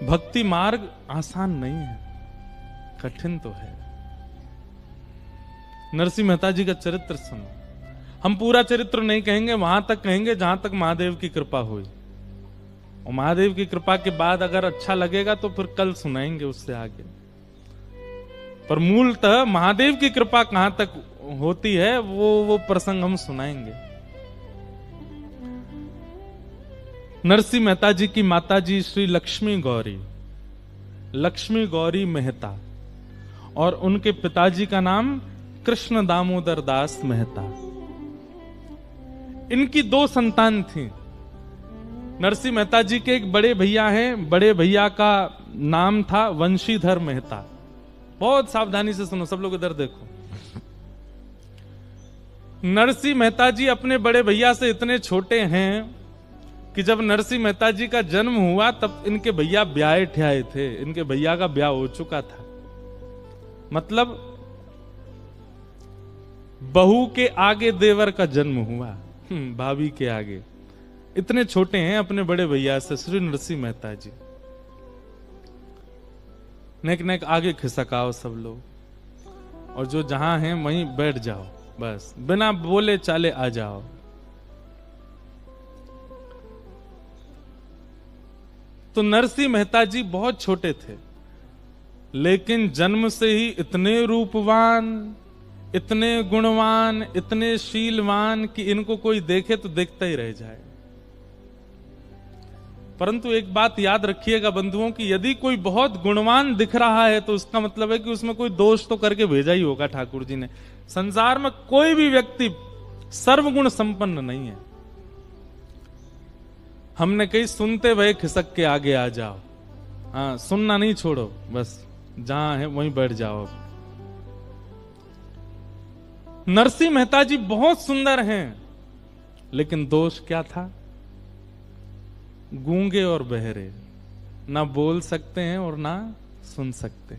भक्ति मार्ग आसान नहीं है, कठिन तो है। नरसिंह मेहता जी का चरित्र सुनो। हम पूरा चरित्र नहीं कहेंगे, वहां तक कहेंगे जहां तक महादेव की कृपा हुई, और महादेव की कृपा के बाद अगर अच्छा लगेगा तो फिर कल सुनाएंगे उससे आगे। पर मूलतः महादेव की कृपा कहां तक होती है वो प्रसंग हम सुनाएंगे। नरसिंह मेहता जी की माता जी श्री लक्ष्मी गौरी मेहता, और उनके पिताजी का नाम कृष्ण दामोदर दास मेहता। इनकी 2 संतान थी। नरसिंह मेहता जी के एक बड़े भैया हैं, बड़े भैया का नाम था वंशीधर मेहता। बहुत सावधानी से सुनो सब लोग, इधर देखो। नरसिंह मेहता जी अपने बड़े भैया से इतने छोटे हैं कि जब नरसिंह मेहता जी का जन्म हुआ तब इनके भैया ब्याहे ठियाए थे, इनके भैया का ब्याह हो चुका था। मतलब बहू के आगे देवर का जन्म हुआ, भाभी के आगे। इतने छोटे हैं अपने बड़े भैया से श्री नरसिंह मेहता जी। नेक नेक आगे खिसकाओ सब लोग, और जो जहां हैं वहीं बैठ जाओ, बस बिना बोले चाले आ जाओ। तो नरसिंह मेहता जी बहुत छोटे थे, लेकिन जन्म से ही इतने रूपवान, इतने गुणवान, इतने शीलवान कि इनको कोई देखे तो देखता ही रह जाए। परंतु एक बात याद रखिएगा बंधुओं कि यदि कोई बहुत गुणवान दिख रहा है तो उसका मतलब है कि उसमें कोई दोष तो करके भेजा ही होगा ठाकुर जी ने। संसार में कोई भी व्यक्ति सर्वगुण संपन्न नहीं है। हमने कही सुनते भय खिसक के आगे आ जाओ, हाँ सुनना नहीं छोड़ो, बस जहां है वहीं बैठ जाओ। नरसिंह मेहता जी बहुत सुंदर हैं, लेकिन दोष क्या था? गूंगे और बहरे, ना बोल सकते हैं और ना सुन सकते।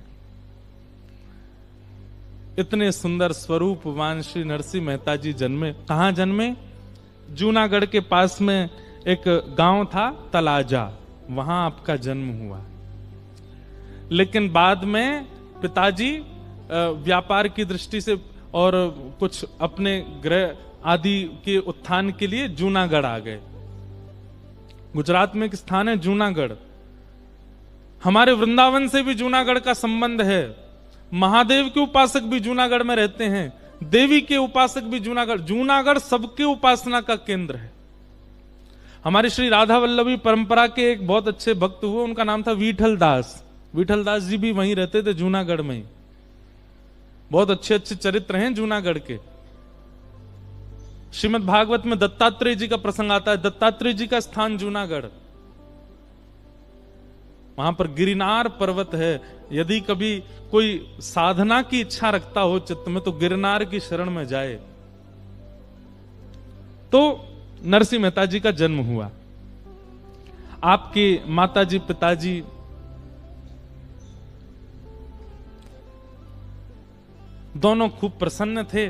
इतने सुंदर स्वरूपवान श्री नरसिंह मेहता जी जन्मे। कहां जन्मे? जूनागढ़ के पास में एक गांव था तलाजा, वहां आपका जन्म हुआ। लेकिन बाद में पिताजी व्यापार की दृष्टि से और कुछ अपने गृह आदि के उत्थान के लिए जूनागढ़ आ गए। गुजरात में एक स्थान है जूनागढ़। हमारे वृंदावन से भी जूनागढ़ का संबंध है। महादेव के उपासक भी जूनागढ़ में रहते हैं, देवी के उपासक भी जूनागढ़। जूनागढ़ सबके उपासना का केंद्र है। हमारे श्री राधा वल्लभी परंपरा के एक बहुत अच्छे भक्त हुए, उनका नाम था विठल दास। विठल दास जी भी वहीं रहते थे, जूनागढ़ में ही। बहुत अच्छे अच्छे चरित्र हैं जूनागढ़ के। श्रीमद् भागवत में दत्तात्रेय जी का प्रसंग आता है। दत्तात्रेय जी का स्थान जूनागढ़, वहां पर गिरनार पर्वत है। यदि कभी कोई साधना की इच्छा रखता हो चित्त में तो गिरनार की शरण में जाए। तो नरसिंह मेहता जी का जन्म हुआ। आपके माताजी पिताजी दोनों खूब प्रसन्न थे,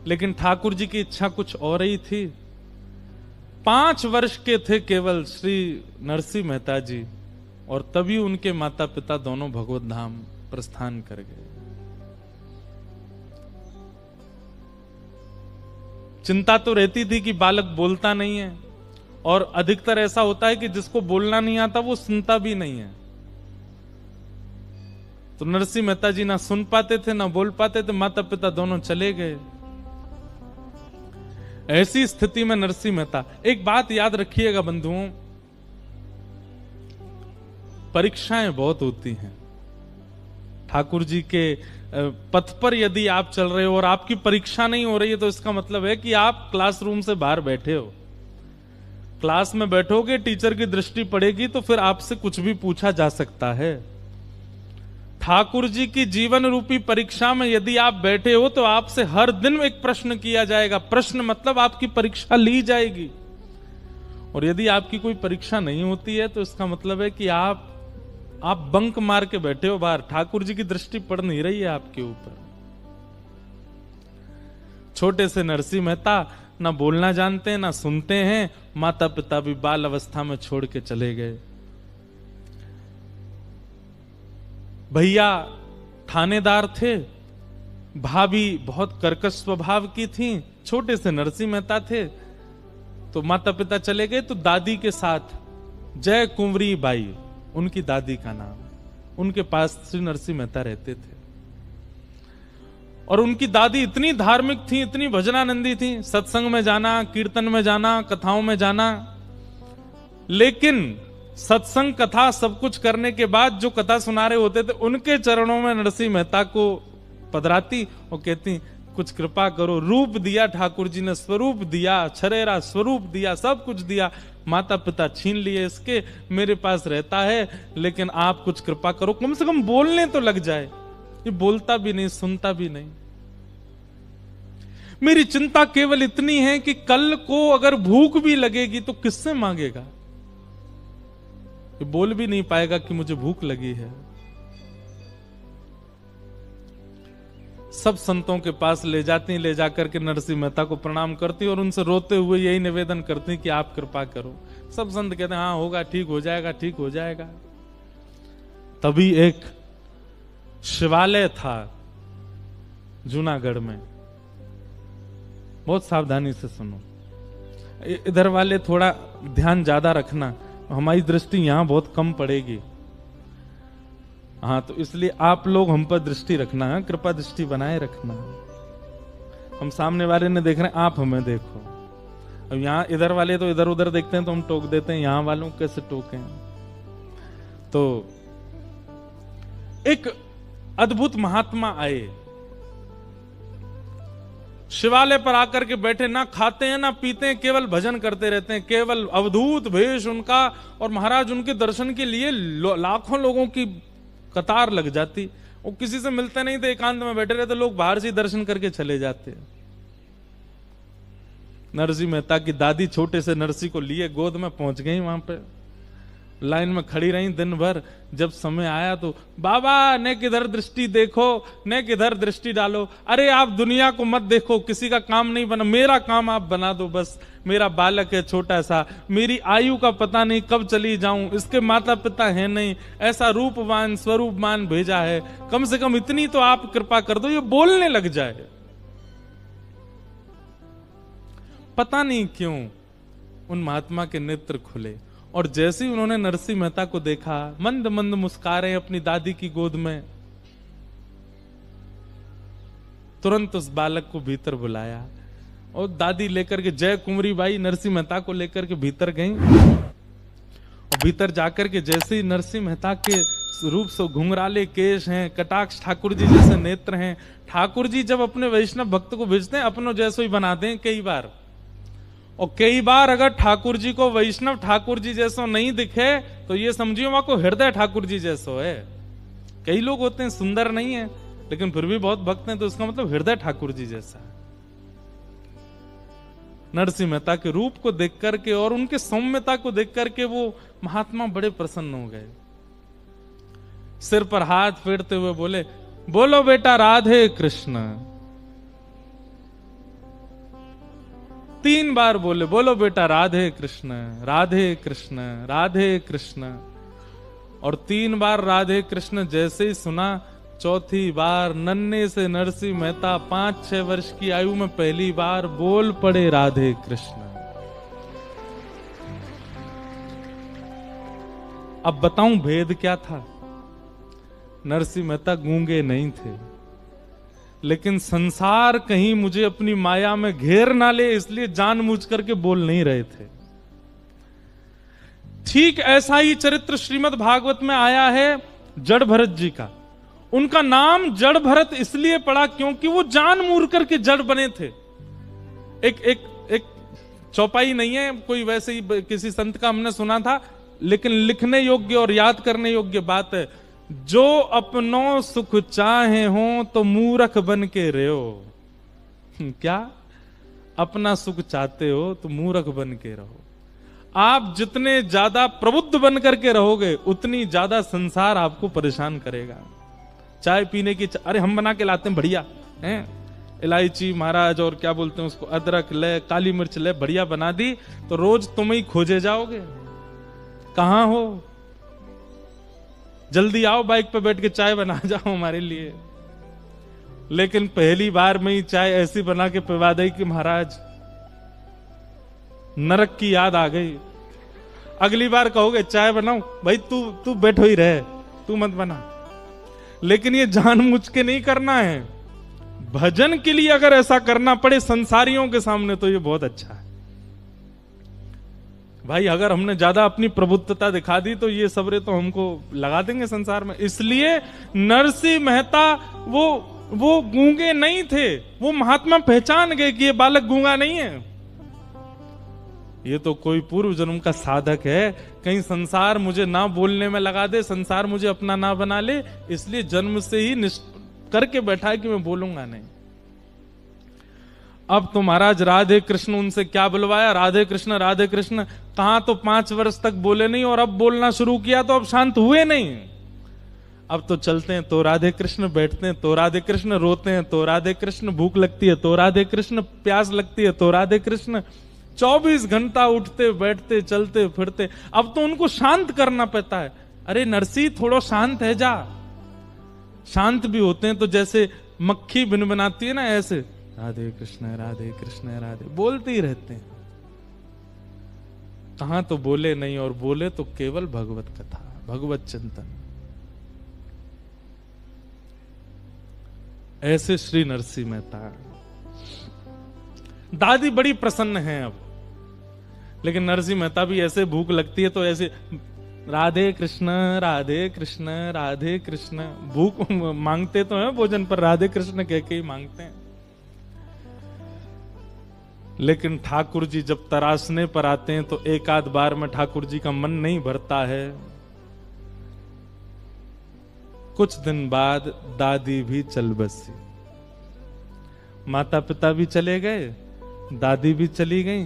लेकिन ठाकुर जी की इच्छा कुछ और ही थी। 5 वर्ष के थे केवल श्री नरसिंह मेहता जी, और तभी उनके माता पिता दोनों भगवत धाम प्रस्थान कर गए। चिंता तो रहती थी कि बालक बोलता नहीं है, और अधिकतर ऐसा होता है कि जिसको बोलना नहीं आता वो सुनता भी नहीं है। तो नरसिंह मेहता जी ना सुन पाते थे ना बोल पाते थे, माता पिता दोनों चले गए। ऐसी स्थिति में नरसिंह मेहता, एक बात याद रखिएगा बंधुओं, परीक्षाएं बहुत होती हैं। ठाकुर जी के पथ पर यदि आप चल रहे हो और आपकी परीक्षा नहीं हो रही है तो इसका मतलब है कि आप क्लासरूम से बाहर बैठे हो। क्लास में बैठोगे, टीचर की दृष्टि पड़ेगी तो फिर आपसे कुछ भी पूछा जा सकता है। ठाकुर जी की जीवन रूपी परीक्षा में यदि आप बैठे हो तो आपसे हर दिन एक प्रश्न किया जाएगा। प्रश्न मतलब आपकी परीक्षा ली जाएगी। और यदि आपकी कोई परीक्षा नहीं होती है तो इसका मतलब है कि आप बंक मार के बैठे हो बाहर। ठाकुर जी की दृष्टि पड़ नहीं रही है आपके ऊपर। छोटे से नरसिंह मेहता ना बोलना जानते हैं ना सुनते हैं। माता पिता भी बाल अवस्था में छोड़ के चले गए। भैया थानेदार थे, भाभी बहुत कर्कश स्वभाव की थी, छोटे से नरसिंह मेहता थे। तो माता पिता चले गए तो दादी के साथ जय कुंवरी बाई, उनकी दादी का नाम, उनके पास श्री नरसिंह मेहता रहते थे। और उनकी दादी इतनी धार्मिक थी, इतनी भजनानंदी थी, सत्संग में जाना, कीर्तन में जाना, कथाओं में जाना। लेकिन सत्संग कथा सब कुछ करने के बाद जो कथा सुना रहे होते थे, उनके चरणों में नरसिंह मेहता को पधराती और कहती कुछ कृपा करो, रूप दिया ठाकुर जी ने, स्वरूप दिया, छरेरा स्वरूप दिया, सब कुछ दिया, माता पिता छीन लिए इसके, मेरे पास रहता है, लेकिन आप कुछ कृपा करो, कम से कम बोलने तो लग जाए। ये बोलता भी नहीं, सुनता भी नहीं। मेरी चिंता केवल इतनी है कि कल को अगर भूख भी लगेगी तो किससे मांगेगा? ये बोल भी नहीं पाएगा कि मुझे भूख लगी है। सब संतों के पास ले जाती, ले जाकर के नरसिंह मेहता को प्रणाम करती और उनसे रोते हुए यही निवेदन करती कि आप कृपा करो। सब संत कहते हैं हाँ होगा, ठीक हो जाएगा, ठीक हो जाएगा। तभी एक शिवालय था जूनागढ़ में, बहुत सावधानी से सुनो, इधर वाले थोड़ा ध्यान ज्यादा रखना, हमारी दृष्टि यहां बहुत कम पड़ेगी। हाँ, तो इसलिए आप लोग हम पर दृष्टि रखना है, कृपा दृष्टि बनाए रखना। हम सामने वाले ने देख रहे हैं, आप हमें देखो। अब यहाँ इधर वाले तो इधर उधर देखते हैं तो हम टोक देते हैं, यहाँ वालों को कैसे टोकें? तो एक अद्भुत महात्मा आए, शिवालय पर आकर के बैठे, ना खाते हैं ना पीते हैं, केवल भजन करते रहते हैं, केवल अवधूत भेष उनका। और महाराज उनके दर्शन के लिए लाखों लोगों की कतार लग जाती। वो किसी से मिलते नहीं थे, एकांत में बैठे रहते, लोग बाहर से दर्शन करके चले जाते। नरसिंह मेहता की दादी छोटे से नरसिंह को लिए गोद में पहुंच गई, वहां पे लाइन में खड़ी रही दिन भर। जब समय आया तो बाबा ने किधर दृष्टि देखो, ने किधर दृष्टि डालो, अरे आप दुनिया को मत देखो, किसी का काम नहीं बना, मेरा काम आप बना दो बस। मेरा बालक है छोटा सा, मेरी आयु का पता नहीं कब चली जाऊं, इसके माता पिता है नहीं, ऐसा रूपवान स्वरूपवान भेजा है, कम से कम इतनी तो आप कृपा कर दो, ये बोलने लग जाए। पता नहीं क्यों उन महात्मा के नेत्र खुले, और जैसे ही उन्होंने नरसिंह मेहता को देखा, मंद मंद मुस्कुरा रहे अपनी दादी की गोद में, तुरंत उस बालक को भीतर बुलाया और दादी लेकर के, जय कुंवरी बाई नरसिंह मेहता को लेकर के भीतर गई। और भीतर जाकर के जैसे ही नरसिंह मेहता के रूप से घुंघराले केश हैं, कटाक्ष ठाकुर जी जैसे नेत्र हैं। ठाकुर जी जब अपने वैष्णव भक्त को भेजते हैं, अपनों जैसो ही बनाते हैं कई बार, और कई बार अगर ठाकुर जी को वैष्णव ठाकुर जी जैसो नहीं दिखे तो ये समझिए वहां को हृदय ठाकुर जी जैसो है। कई लोग होते हैं सुंदर नहीं है लेकिन फिर भी बहुत भक्त हैं, तो उसका मतलब हृदय ठाकुर जी जैसा है। नरसिंह मेहता के रूप को देख करके और उनके सौम्यता को देख करके वो महात्मा बड़े प्रसन्न हो गए। सिर पर हाथ फेरते हुए बोले, बोलो बेटा राधे कृष्ण। 3 बार बोले, बोलो बेटा राधे कृष्ण, राधे कृष्ण, राधे कृष्ण। और 3 बार राधे कृष्ण जैसे ही सुना, चौथी बार नन्हे से नरसिंह मेहता 5-6 वर्ष की आयु में पहली बार बोल पड़े राधे कृष्ण। अब बताऊं भेद क्या था? नरसिंह मेहता गूंगे नहीं थे, लेकिन संसार कहीं मुझे अपनी माया में घेर ना ले इसलिए जानबूझ करके बोल नहीं रहे थे। ठीक ऐसा ही चरित्र श्रीमद् भागवत में आया है जड़ भरत जी का। उनका नाम जड़ भरत इसलिए पड़ा क्योंकि वो जानबूझ करके जड़ बने थे। एक चौपाई नहीं है कोई, वैसे ही किसी संत का हमने सुना था, लेकिन लिखने योग्य और याद करने योग्य बात है। जो अपनों सुख चाहे हो तो मूर्ख बन के रहो। क्या? अपना सुख चाहते हो तो मूर्ख बन के रहो। आप जितने ज्यादा प्रबुद्ध बन करके रहोगे उतनी ज्यादा संसार आपको परेशान करेगा। चाय पीने की अरे हम बना के लाते हैं बढ़िया हैं, इलायची महाराज और क्या बोलते हैं उसको, अदरक ले, काली मिर्च ले, बढ़िया बना दी तो रोज तुम ही खोजे जाओगे, कहां हो? जल्दी आओ, बाइक पे बैठ के चाय बना जाओ हमारे लिए। लेकिन पहली बार में ही चाय ऐसी बना के पिला दी कि महाराज नरक की याद आ गई। अगली बार कहोगे चाय बनाऊं, भाई तू बैठो ही रहे, तू मत बना। लेकिन ये जानबूझ के नहीं करना है। भजन के लिए अगर ऐसा करना पड़े संसारियों के सामने तो ये बहुत अच्छा है भाई। अगर हमने ज्यादा अपनी प्रबुद्धता दिखा दी तो ये सबरे तो हमको लगा देंगे संसार में। इसलिए नरसिंह मेहता वो गूंगे नहीं थे, वो महात्मा पहचान गए कि ये बालक गूंगा नहीं है, ये तो कोई पूर्व जन्म का साधक है। कहीं संसार मुझे ना बोलने में लगा दे, संसार मुझे अपना ना बना ले, इसलिए जन्म से ही करके बैठा है कि मैं बोलूंगा नहीं। अब तो महाराज राधे कृष्ण उनसे क्या बुलवाया, राधे कृष्ण। कहां तो 5 वर्ष तक बोले नहीं, और अब बोलना शुरू किया तो अब शांत हुए नहीं। अब तो चलते हैं तो राधे कृष्ण, बैठते हैं तो राधे कृष्ण, रोते हैं तो राधे कृष्ण, भूख लगती है तो राधे कृष्ण, प्यास लगती है तो राधे कृष्ण। 24 घंटा उठते बैठते चलते फिरते। अब तो उनको शांत करना पड़ता है। अरे नरसी थोड़ा शांत है जा। शांत भी होते हैं तो जैसे मक्खी भिनभिनाती है ना, ऐसे राधे कृष्ण राधे बोलते ही रहते हैं। कहां तो बोले नहीं, और बोले तो केवल भगवत कथा, भगवत चिंतन। ऐसे श्री नरसिंह मेहता। दादी बड़ी प्रसन्न है अब, लेकिन नरसिंह मेहता भी ऐसे भूख लगती है तो ऐसे राधे कृष्ण राधे कृष्ण। भूख मांगते तो हैं भोजन, पर राधे कृष्ण कह के ही मांगते हैं। लेकिन ठाकुर जी जब तरासने पर आते हैं तो एक आध बार में ठाकुर जी का मन नहीं भरता है। कुछ दिन बाद दादी भी चल बसी, माता पिता भी चले गए, दादी भी चली गई,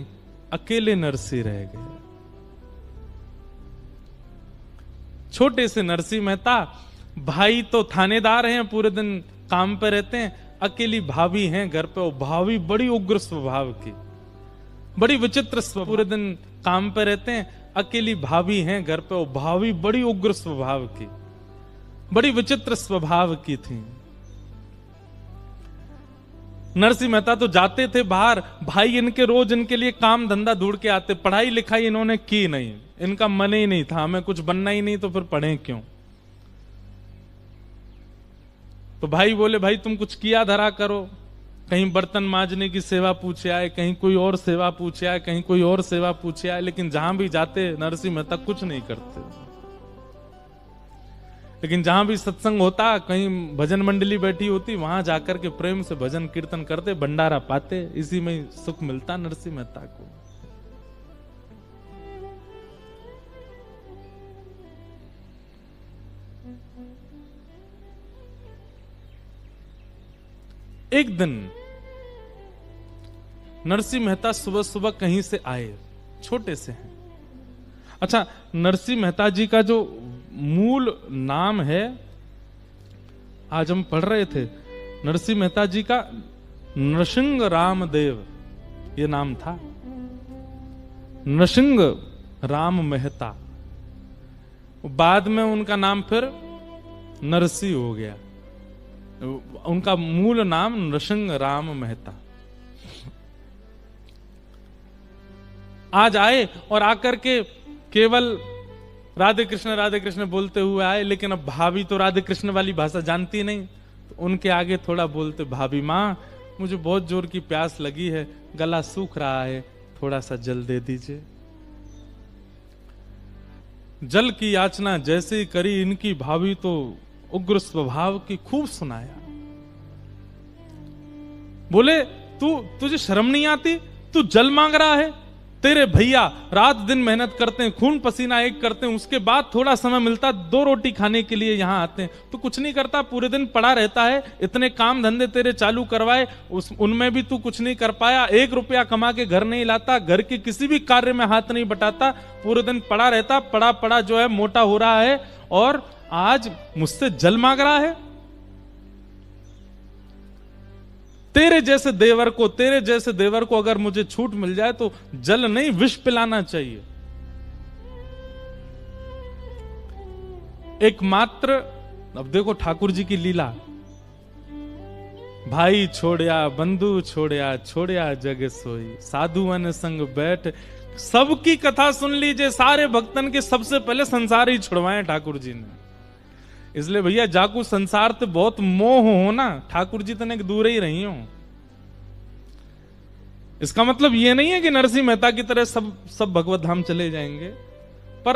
अकेले नरसिंह रह गए। छोटे से नरसिंह मेहता, भाई तो थानेदार हैं, पूरे दिन काम पे रहते हैं, अकेली भाभी हैं घर पे। भाभी बड़ी उग्र स्वभाव की, बड़ी विचित्र स्वभाव, पूरे दिन काम पे रहते हैं, अकेली भाभी हैं घर पे। भाभी बड़ी उग्र स्वभाव की, बड़ी विचित्र स्वभाव की थी। नरसिंह मेहता तो जाते थे बाहर, भाई इनके रोज इनके लिए काम धंधा ढूंढ के आते। पढ़ाई लिखाई इन्होंने की नहीं, इनका मन ही नहीं था, हमें कुछ बनना ही नहीं तो फिर पढ़े क्यों। तो भाई बोले भाई तुम कुछ किया धरा करो, कहीं बर्तन मांजने की सेवा पूछे आए, कहीं कोई और सेवा पूछे आए, कहीं कोई और सेवा पूछे आए। लेकिन जहां भी जाते नरसिंह मेहता कुछ नहीं करते। लेकिन जहां भी सत्संग होता, कहीं भजन मंडली बैठी होती, वहां जाकर के प्रेम से भजन कीर्तन करते, भंडारा पाते। इसी में सुख मिलता नरसिंह मेहता को। एक दिन नरसिंह मेहता सुबह सुबह कहीं से आए, छोटे से हैं। अच्छा, नरसिंह मेहता जी का जो मूल नाम है, आज हम पढ़ रहे थे, नरसिंह मेहता जी का नृसिंह रामदेव ये नाम था। नृसिंह राम मेहता, बाद में उनका नाम फिर नरसिंह हो गया। उनका मूल नाम नृसिंह राम मेहता। आज आए और आकर के केवल राधे कृष्ण बोलते हुए आए। लेकिन अब भाभी तो राधे कृष्ण वाली भाषा जानती नहीं, तो उनके आगे थोड़ा बोलते, भाभी माँ मुझे बहुत जोर की प्यास लगी है, गला सूख रहा है, थोड़ा सा जल दे दीजिए। जल की याचना जैसे ही करी, इनकी भाभी तो उग्र स्वभाव की, खूब सुनाया। बोले तुझे शर्म नहीं आती, तू जल मांग रहा है? तेरे भैया रात दिन मेहनत करते हैं, खून पसीना एक करते हैं, उसके बाद थोड़ा समय मिलता 2 रोटी खाने के लिए यहां आते हैं, तो कुछ नहीं करता, पूरे दिन पड़ा रहता है। इतने काम धंधे तेरे चालू करवाए, उनमें भी तू कुछ नहीं कर पाया। 1 रुपया कमा के घर नहीं लाता, घर के किसी भी कार्य में हाथ नहीं बटाता, पूरे दिन पड़ा रहता, पड़ा जो है मोटा हो रहा है, और आज मुझसे जल मांग रहा है। तेरे जैसे देवर को अगर मुझे छूट मिल जाए तो जल नहीं विष पिलाना चाहिए। एकमात्र, अब देखो ठाकुर जी की लीला, भाई छोड़या बंधु छोड़या, छोड़या जग सोई, साधुअन संग बैठ। सबकी कथा सुन लीजिए, सारे भक्तन के सबसे पहले संसार ही छुड़वाए ठाकुर जी ने। इसलिए भैया जाकू संसार ते बहुत मोह हो ना, ठाकुर जी तने दूर ही रही हो। इसका मतलब ये नहीं है कि नरसिंह मेहता की तरह सब भगवत धाम चले जाएंगे, पर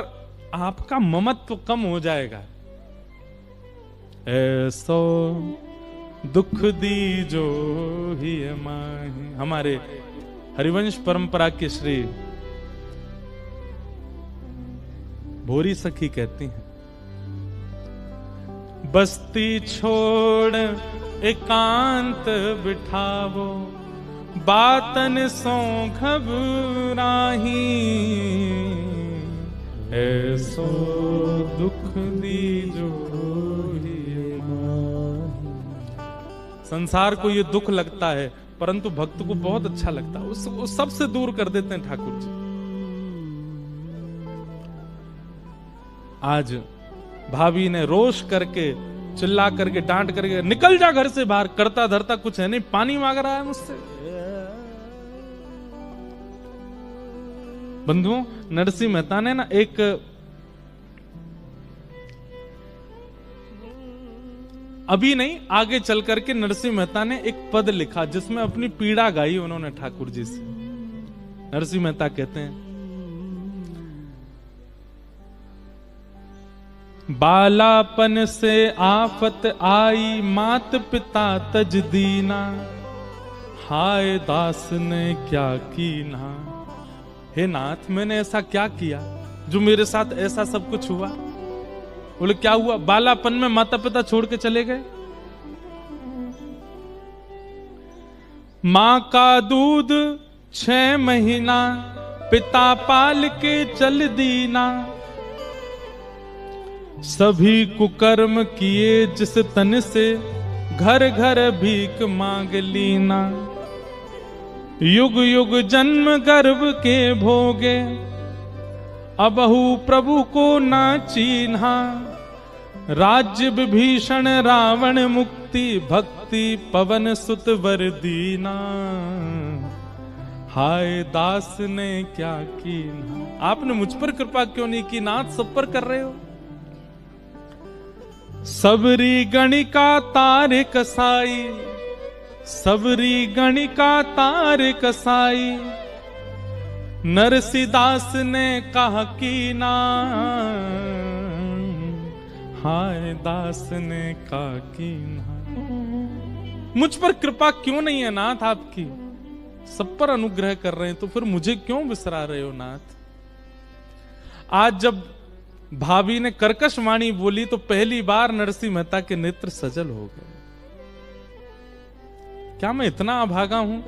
आपका ममत्व कम हो जाएगा। ऐसो दुख दी जो ही माही, हमारे हरिवंश परंपरा के श्री भोरी सखी कहती हैं, बस्ती छोड़ एकांत बिठावो, बातन सो घबराही, ऐसो दुख दी जो ही माही। संसार को ये दुख लगता है, परंतु भक्त को बहुत अच्छा लगता है, उसको सबसे दूर कर देते हैं ठाकुर जी। आज भाभी ने रोष करके, चिल्ला करके, डांट करके, निकल जा घर से बाहर, करता धरता कुछ है नहीं, पानी मांग रहा है मुझसे। बंधुओं, नरसिंह मेहता ने ना एक अभी नहीं, आगे चल करके नरसिंह मेहता ने एक पद लिखा जिसमें अपनी पीड़ा गाई उन्होंने ठाकुर जी से। नरसिंह मेहता कहते हैं, बालापन से आफत आई, मात पिता तज दीना, हाय दास ने क्या कीना। हे नाथ, मैंने ऐसा क्या किया जो मेरे साथ ऐसा सब कुछ हुआ? बोले क्या हुआ? बालापन में माता पिता छोड़ के चले गए, मां का दूध 6 महीना, पिता पाल के चल दीना, सभी कुकर्म किए जिस तन से, घर घर भीख मांग लीना, युग युग जन्म गर्भ के भोगे, अबहु प्रभु को ना चीन्हा, राज्य विभीषण रावण मुक्ति, भक्ति पवन सुत वर दीना, हाय दास ने क्या कीन्हा। आपने मुझ पर कृपा क्यों नहीं की नाथ, सब पर कर रहे हो। सबरी गणिका तार कसाई, सबरी गणिका तार कसाई, नरसिदास ने कहा की ना, हाय दास ने कहा की ना। मुझ पर कृपा क्यों नहीं है नाथ आपकी, सब पर अनुग्रह कर रहे हैं, तो फिर मुझे क्यों विसरा रहे हो नाथ। आज जब भाभी ने कर्कश वाणी बोली तो पहली बार नरसिंह मेहता के नेत्र सजल हो गए। क्या मैं इतना अभागा हूं?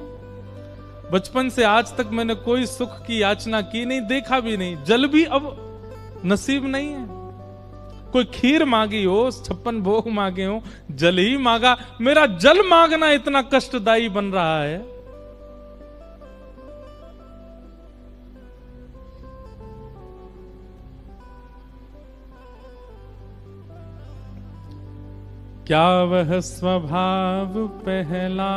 बचपन से आज तक मैंने कोई सुख की याचना की नहीं, देखा भी नहीं, जल भी अब नसीब नहीं है। कोई खीर मांगी हो, 56 भोग मांगे हो, जल ही मांगा। मेरा जल मांगना इतना कष्टदायी बन रहा है। क्या वह स्वभाव पहला,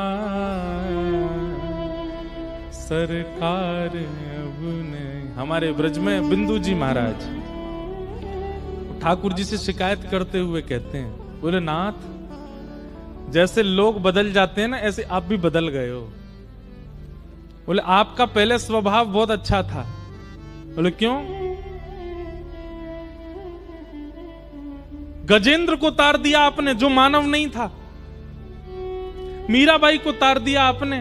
सरकार अब नहीं। हमारे ब्रज में बिंदु जी महाराज ठाकुर जी से शिकायत करते हुए कहते हैं, बोले नाथ, जैसे लोग बदल जाते हैं ना, ऐसे आप भी बदल गए हो। बोले आपका पहले स्वभाव बहुत अच्छा था। बोले क्यों? गजेंद्र को तार दिया आपने जो मानव नहीं था, मीराबाई को तार दिया आपने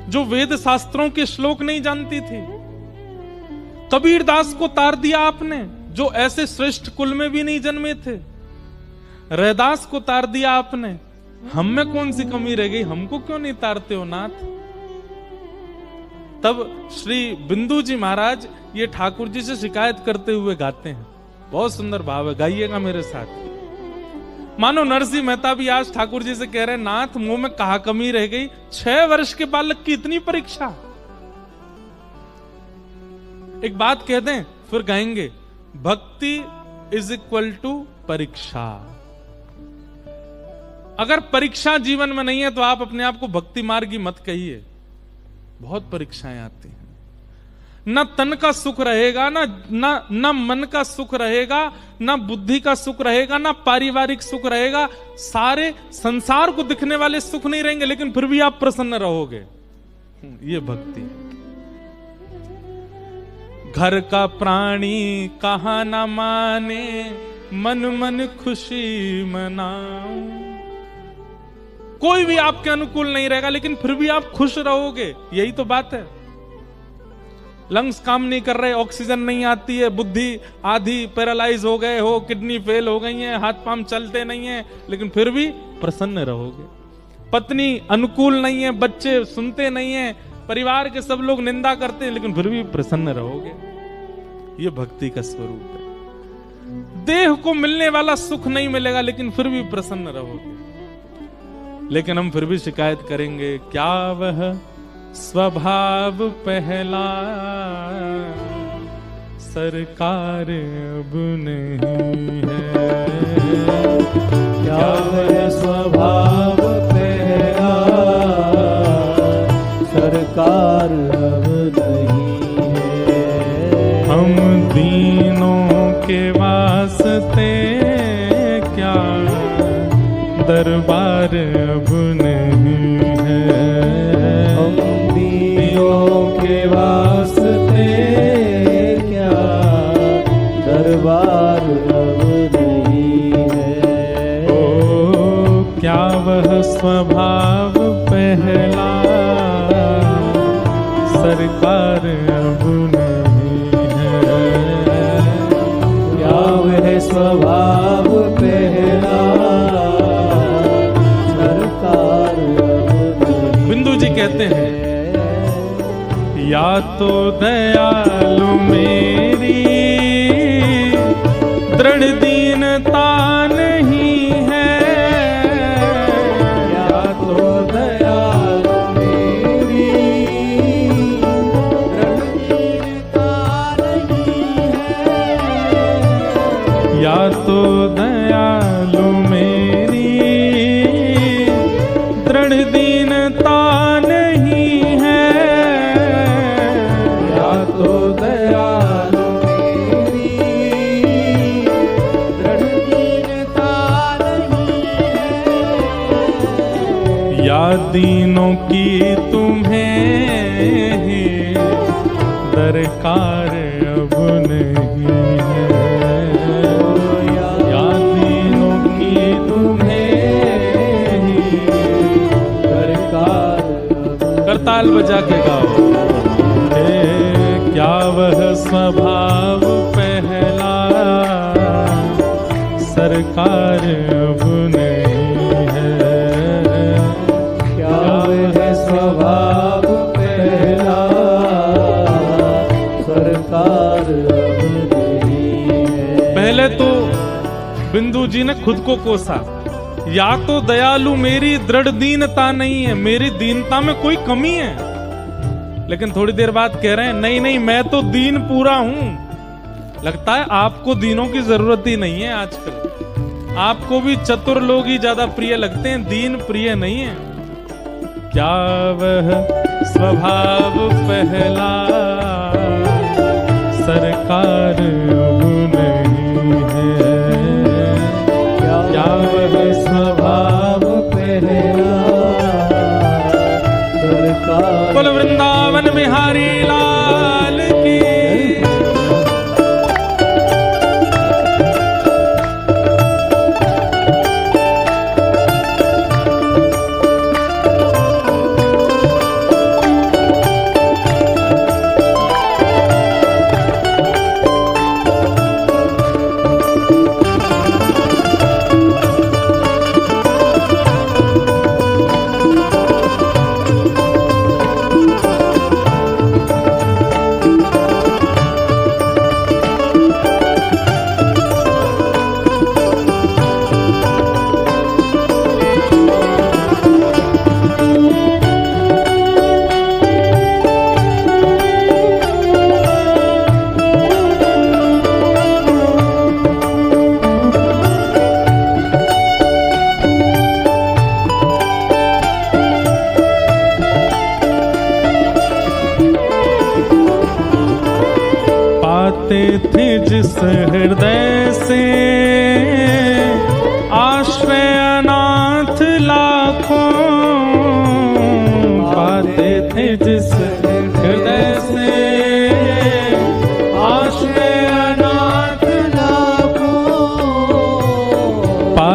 जो वेद शास्त्रों के श्लोक नहीं जानती थी, कबीरदास को तार दिया आपने जो ऐसे श्रेष्ठ कुल में भी नहीं जन्मे थे, रैदास को तार दिया आपने। हम में कौन सी कमी रह गई? हमको क्यों नहीं तारते हो नाथ? तब श्री बिंदु जी महाराज ये ठाकुर जी से शिकायत करते हुए गाते हैं। बहुत सुंदर भाव है, गाइएगा मेरे साथ। मानो नरसिंह मेहता भी आज ठाकुर जी से कह रहे हैं, नाथ मुंह में कहा कमी रह गई? 6 वर्ष के बालक की इतनी परीक्षा। एक बात कह दें फिर गाएंगे, भक्ति इज इक्वल टू परीक्षा। अगर परीक्षा जीवन में नहीं है तो आप अपने आप को भक्ति मार्गी मत कहिए। बहुत परीक्षाएं आती हैं, न तन का सुख रहेगा, ना मन का सुख रहेगा, ना बुद्धि का सुख रहेगा, ना पारिवारिक सुख रहेगा। सारे संसार को दिखने वाले सुख नहीं रहेंगे, लेकिन फिर भी आप प्रसन्न रहोगे। ये भक्ति है। घर का प्राणी कहा ना माने, मन मन खुशी मनाओ। कोई भी आपके अनुकूल नहीं रहेगा, लेकिन फिर भी आप खुश रहोगे। यही तो बात है। लंग्स काम नहीं कर रहे, ऑक्सीजन नहीं आती है, बुद्धि आधी पैरालाइज हो गए हो, किडनी फेल हो गई है, हाथ पांव चलते नहीं है, लेकिन फिर भी प्रसन्न रहोगे। पत्नी अनुकूल नहीं है, बच्चे सुनते नहीं है, परिवार के सब लोग निंदा करते हैं, लेकिन फिर भी प्रसन्न रहोगे। ये भक्ति का स्वरूप है। देह को मिलने वाला सुख नहीं मिलेगा, लेकिन फिर भी प्रसन्न रहोगे। लेकिन हम फिर भी शिकायत करेंगे, क्या वह स्वभाव पहला सरकार अब नहीं है। क्या वह स्वभाव पहला सरकार अब नहीं है। हम दीनों के वास्ते क्या दरबार अब नहीं है। हम दीनों के वास्ते क्या दरबार अब नहीं है। ओ क्या वह स्वभाव पहला सरकार अब नहीं है। क्या वह स्वभाव पहला सरकार अब नहीं। बिंदु जी कहते हैं, या तो दयालु मेरी दृढ़ दीनता नहीं है। या तो दयालु मेरी दृढ़ दीनता नहीं है। या तो दयालु मेरी दृढ़ दीनता नहीं है। या तो दयालु मेरी दृढ़ दीनता नहीं है। या दीनों की तुम्हें ही दरकार अब नहीं है। या दीनों की तुम्हें ही दरकार करताल बजा के गाओ। क्या वह स्वभाव पहला सरकार अब नहीं है। क्या वह स्वभाव पहला सरकार अब नहीं है। पहले तो बिंदु जी ने खुद को कोसा, या तो दयालु मेरी दृढ़ दीनता नहीं है, मेरी दीनता में कोई कमी है। लेकिन थोड़ी देर बाद कह रहे हैं, नहीं नहीं मैं तो दीन पूरा हूं। लगता है आपको दीनों की जरूरत ही नहीं है आजकल। आपको भी चतुर लोग ही ज्यादा प्रिय लगते हैं, दीन प्रिय नहीं है। क्या वह स्वभाव पहला सरकार अब नहीं है। क्या वह स्वभाव पहला सरकार। बोल वृंदावन बिहारी लाल की।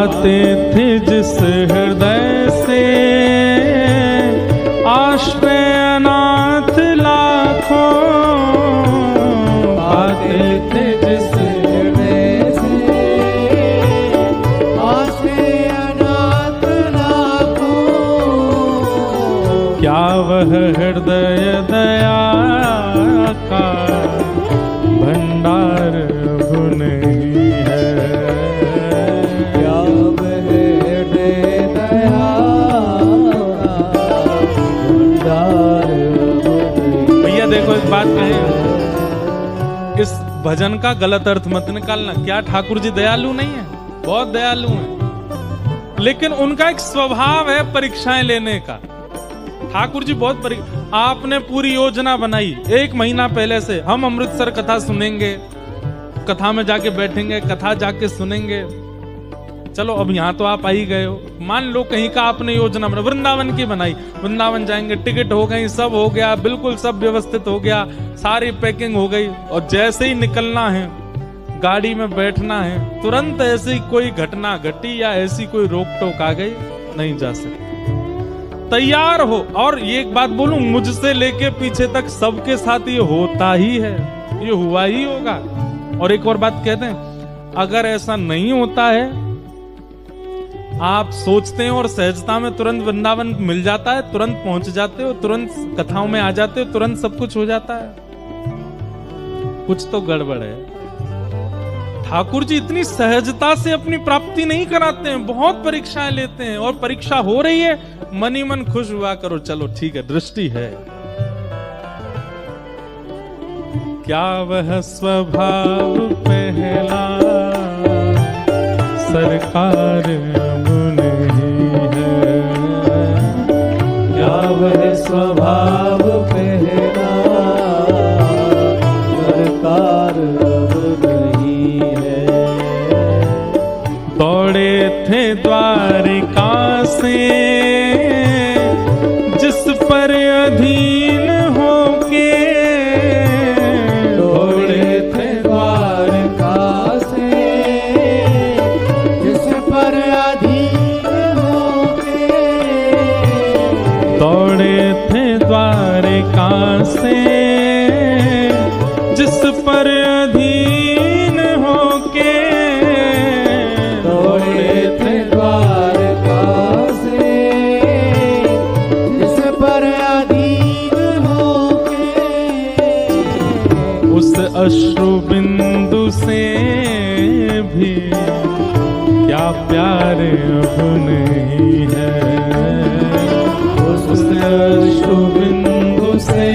पाते थे जिस हृदय से आश्रय अनाथ लाखों, पाते थे जिस हृदय से आश्रय अनाथ लाखों, क्या वह हृदय दया का भंडार अब नहीं है। क्या वह हृदय दया का भंडार अब नहीं। भैया देखो एक बात कहें, इस भजन का गलत अर्थ मत निकालना। क्या ठाकुर जी दयालु नहीं है? बहुत दयालु हैं, लेकिन उनका एक स्वभाव है परीक्षाएं लेने का। ठाकुर जी बहुत आपने पूरी योजना बनाई 1 महीना पहले से, हम अमृतसर कथा सुनेंगे, कथा में जाके बैठेंगे, कथा जाके सुनेंगे। चलो अब यहाँ तो आप आ ही गए हो, मान लो कहीं का आपने योजना बना, वृंदावन की बनाई, वृंदावन जाएंगे, टिकट हो गई, सब हो गया, बिल्कुल सब व्यवस्थित हो गया, सारी पैकिंग हो गई, और जैसे ही निकलना है, गाड़ी में बैठना है, तुरंत ऐसी कोई घटना घटी या ऐसी कोई रोक टोक आ गई, नहीं जा सकते। तैयार हो। और ये एक बात बोलूं, मुझसे लेके पीछे तक सबके साथ ये होता ही है, ये हुआ ही होगा। और एक और बात कहते हैं, अगर ऐसा नहीं होता है, आप सोचते हैं और सहजता में तुरंत वृंदावन मिल जाता है, तुरंत पहुंच जाते हो, तुरंत कथाओं में आ जाते हो, तुरंत सब कुछ हो जाता है, कुछ तो गड़बड़ है। ठाकुर जी इतनी सहजता से अपनी प्राप्ति नहीं कराते हैं, बहुत परीक्षाएं लेते हैं, और परीक्षा हो रही है, मन ही मन खुश हुआ करो, चलो ठीक है, दृष्टि है। क्या वह स्वभाव पहला सरकार अब नहीं है। क्या वह स्वभाव पहला सरकार अब नहीं है। दौड़े थे द्वारिका से जिस पर अधीन होके, दौड़े थे द्वारका से जिस पर अधीन होके, दौड़े थे द्वारिका से जिस पर अधीन होके, दौड़े थे द्वारका से जिस पर अधीन होके, उस अश्रु बिंदु से भी क्या प्यार अब नहीं है। उस अश्रु बिंदु से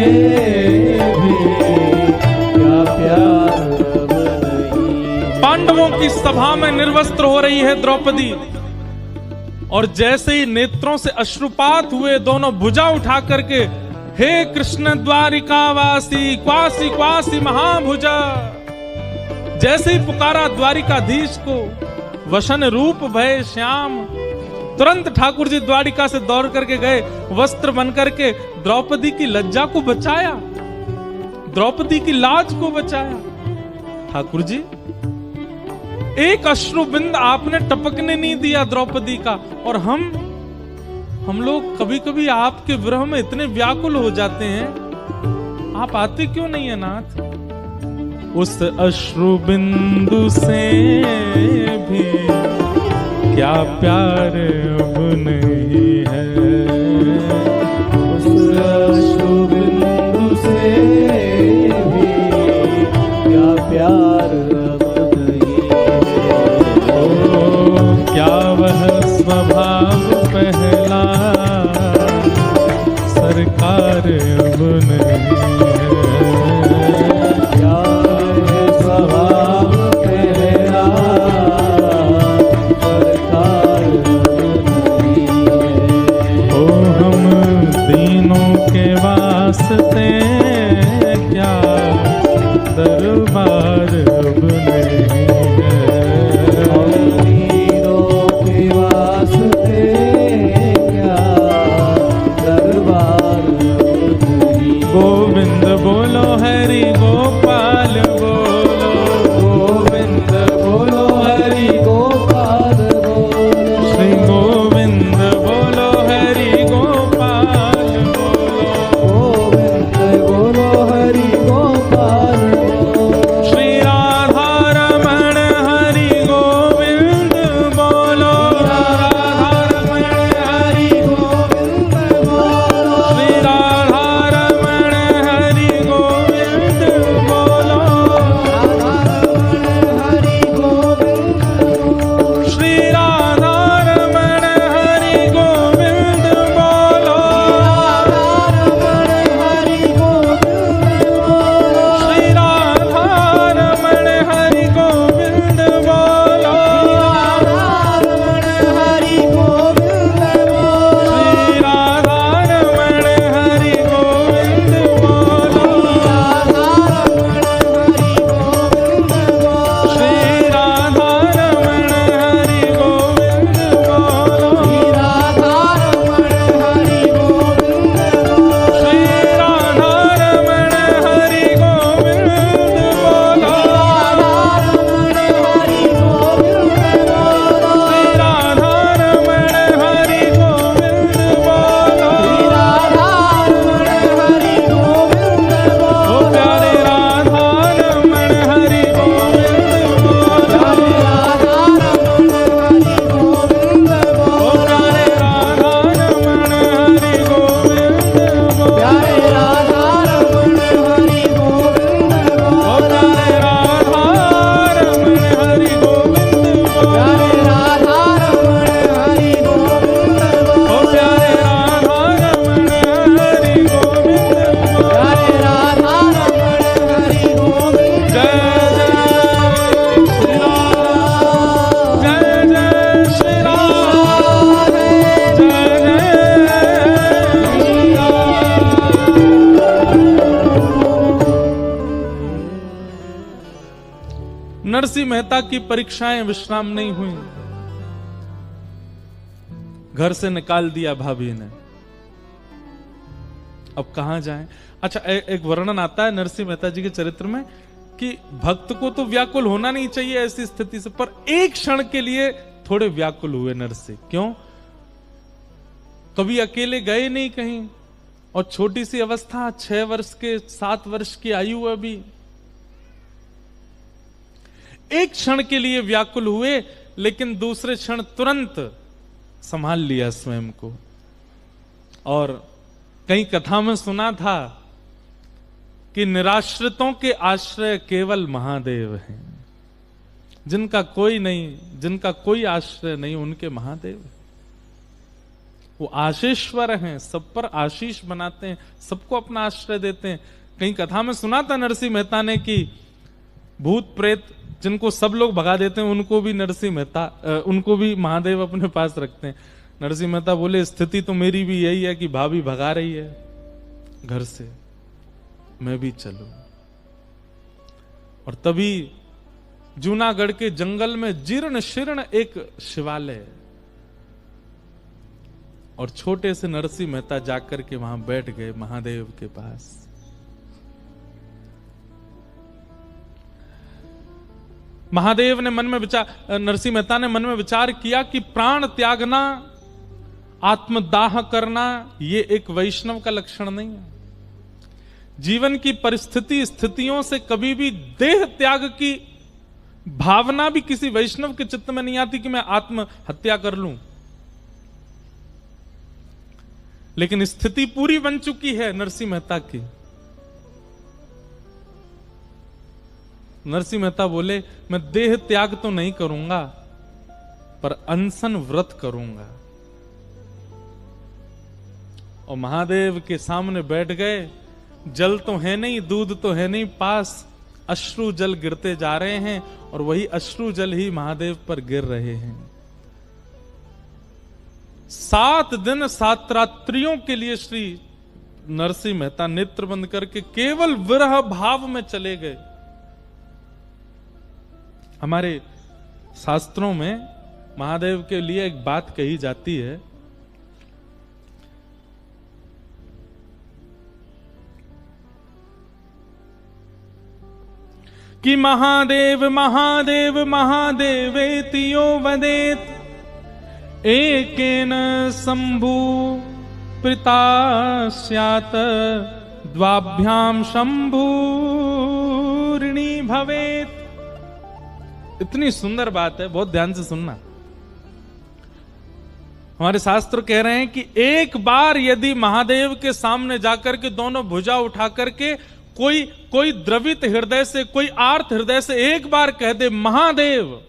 भी क्या प्यार अब नहीं है। पांडवों की सभा में निर्वस्त्र हो रही है द्रौपदी, और जैसे ही नेत्रों से अश्रुपात हुए, दोनों भुजा उठा करके, हे कृष्ण द्वारिकावासी क्वासी क्वासी महाभुजा, जैसे ही पुकारा द्वारिकाधीश को, वशन रूप भय श्याम, तुरंत ठाकुर जी द्वारिका से दौड़ करके गए, वस्त्र बन करके द्रौपदी की लज्जा को बचाया, द्रौपदी की लाज को बचाया। ठाकुर जी एक अश्रुबिंद आपने टपकने नहीं दिया द्रौपदी का, और हम लोग कभी कभी आपके विरह में इतने व्याकुल हो जाते हैं, आप आते क्यों नहीं है नाथ। उस अश्रु बिंदु से भी क्या प्यार अब नहीं है। उस अश्रु बिंदु से भी क्या प्यार अब नहीं है। ओ क्या वह स्वभाव पहला सरकार अब नहीं है। क्या वह स्वभाव पहला सरकार अब नहीं नरसिंह मेहता की परीक्षाएं विश्राम नहीं हुई। घर से निकाल दिया भाभी ने। अब कहां जाएं? अच्छा, एक वर्णन आता है नरसिंह मेहता जी के चरित्र में कि भक्त को तो व्याकुल होना नहीं चाहिए ऐसी स्थिति से, पर एक क्षण के लिए थोड़े व्याकुल हुए नरसिंह। क्यों? कभी अकेले गए नहीं कहीं, और छोटी सी अवस्था, 6 वर्ष के 7 वर्ष की आयु अभी। एक क्षण के लिए व्याकुल हुए, लेकिन दूसरे क्षण तुरंत संभाल लिया स्वयं को। और कई कथा में सुना था कि निराश्रितों के आश्रय केवल महादेव हैं। जिनका कोई नहीं, जिनका कोई आश्रय नहीं, उनके महादेव हैं। वो आशीश्वर हैं, सब पर आशीष बनाते हैं, सबको अपना आश्रय देते हैं। कहीं कथा में सुना था नरसिंह मेहता ने कि भूत प्रेत जिनको सब लोग भगा देते हैं, उनको भी नरसिंह मेहता, उनको भी महादेव अपने पास रखते हैं। नरसिंह मेहता बोले, स्थिति तो मेरी भी यही है कि भाभी भगा रही है घर से, मैं भी चलूं। और तभी जूनागढ़ के जंगल में जीर्ण शीर्ण एक शिवालय, और छोटे से नरसिंह मेहता जाकर के वहां बैठ गए महादेव के पास। महादेव ने मन में विचार, नरसिंह मेहता ने मन में विचार किया कि प्राण त्यागना, आत्मदाह करना, ये एक वैष्णव का लक्षण नहीं है। जीवन की परिस्थिति स्थितियों से कभी भी देह त्याग की भावना भी किसी वैष्णव के चित्त में नहीं आती कि मैं आत्महत्या कर लूं। लेकिन स्थिति पूरी बन चुकी है नरसिंह मेहता की। नरसिंह मेहता बोले, मैं देह त्याग तो नहीं करूंगा, पर अनशन व्रत करूंगा। और महादेव के सामने बैठ गए। जल तो है नहीं, दूध तो है नहीं पास, अश्रु जल गिरते जा रहे हैं, और वही अश्रु जल ही महादेव पर गिर रहे हैं। 7 दिन 7 रात्रियों के लिए श्री नरसिंह मेहता नेत्र बंद करके केवल विरह भाव में चले गए। हमारे शास्त्रों में महादेव के लिए एक बात कही जाती है कि महादेव महादेव महादेवेति यो वदेत, एकेन शंभु प्रीता स्यात्, द्वाभ्याम शंभूर्णी भवेत। इतनी सुंदर बात है, बहुत ध्यान से सुनना। हमारे शास्त्र कह रहे हैं कि एक बार यदि महादेव के सामने जाकर के दोनों भुजा उठा करके कोई द्रवित हृदय से, कोई आर्त हृदय से एक बार कह दे महादेव,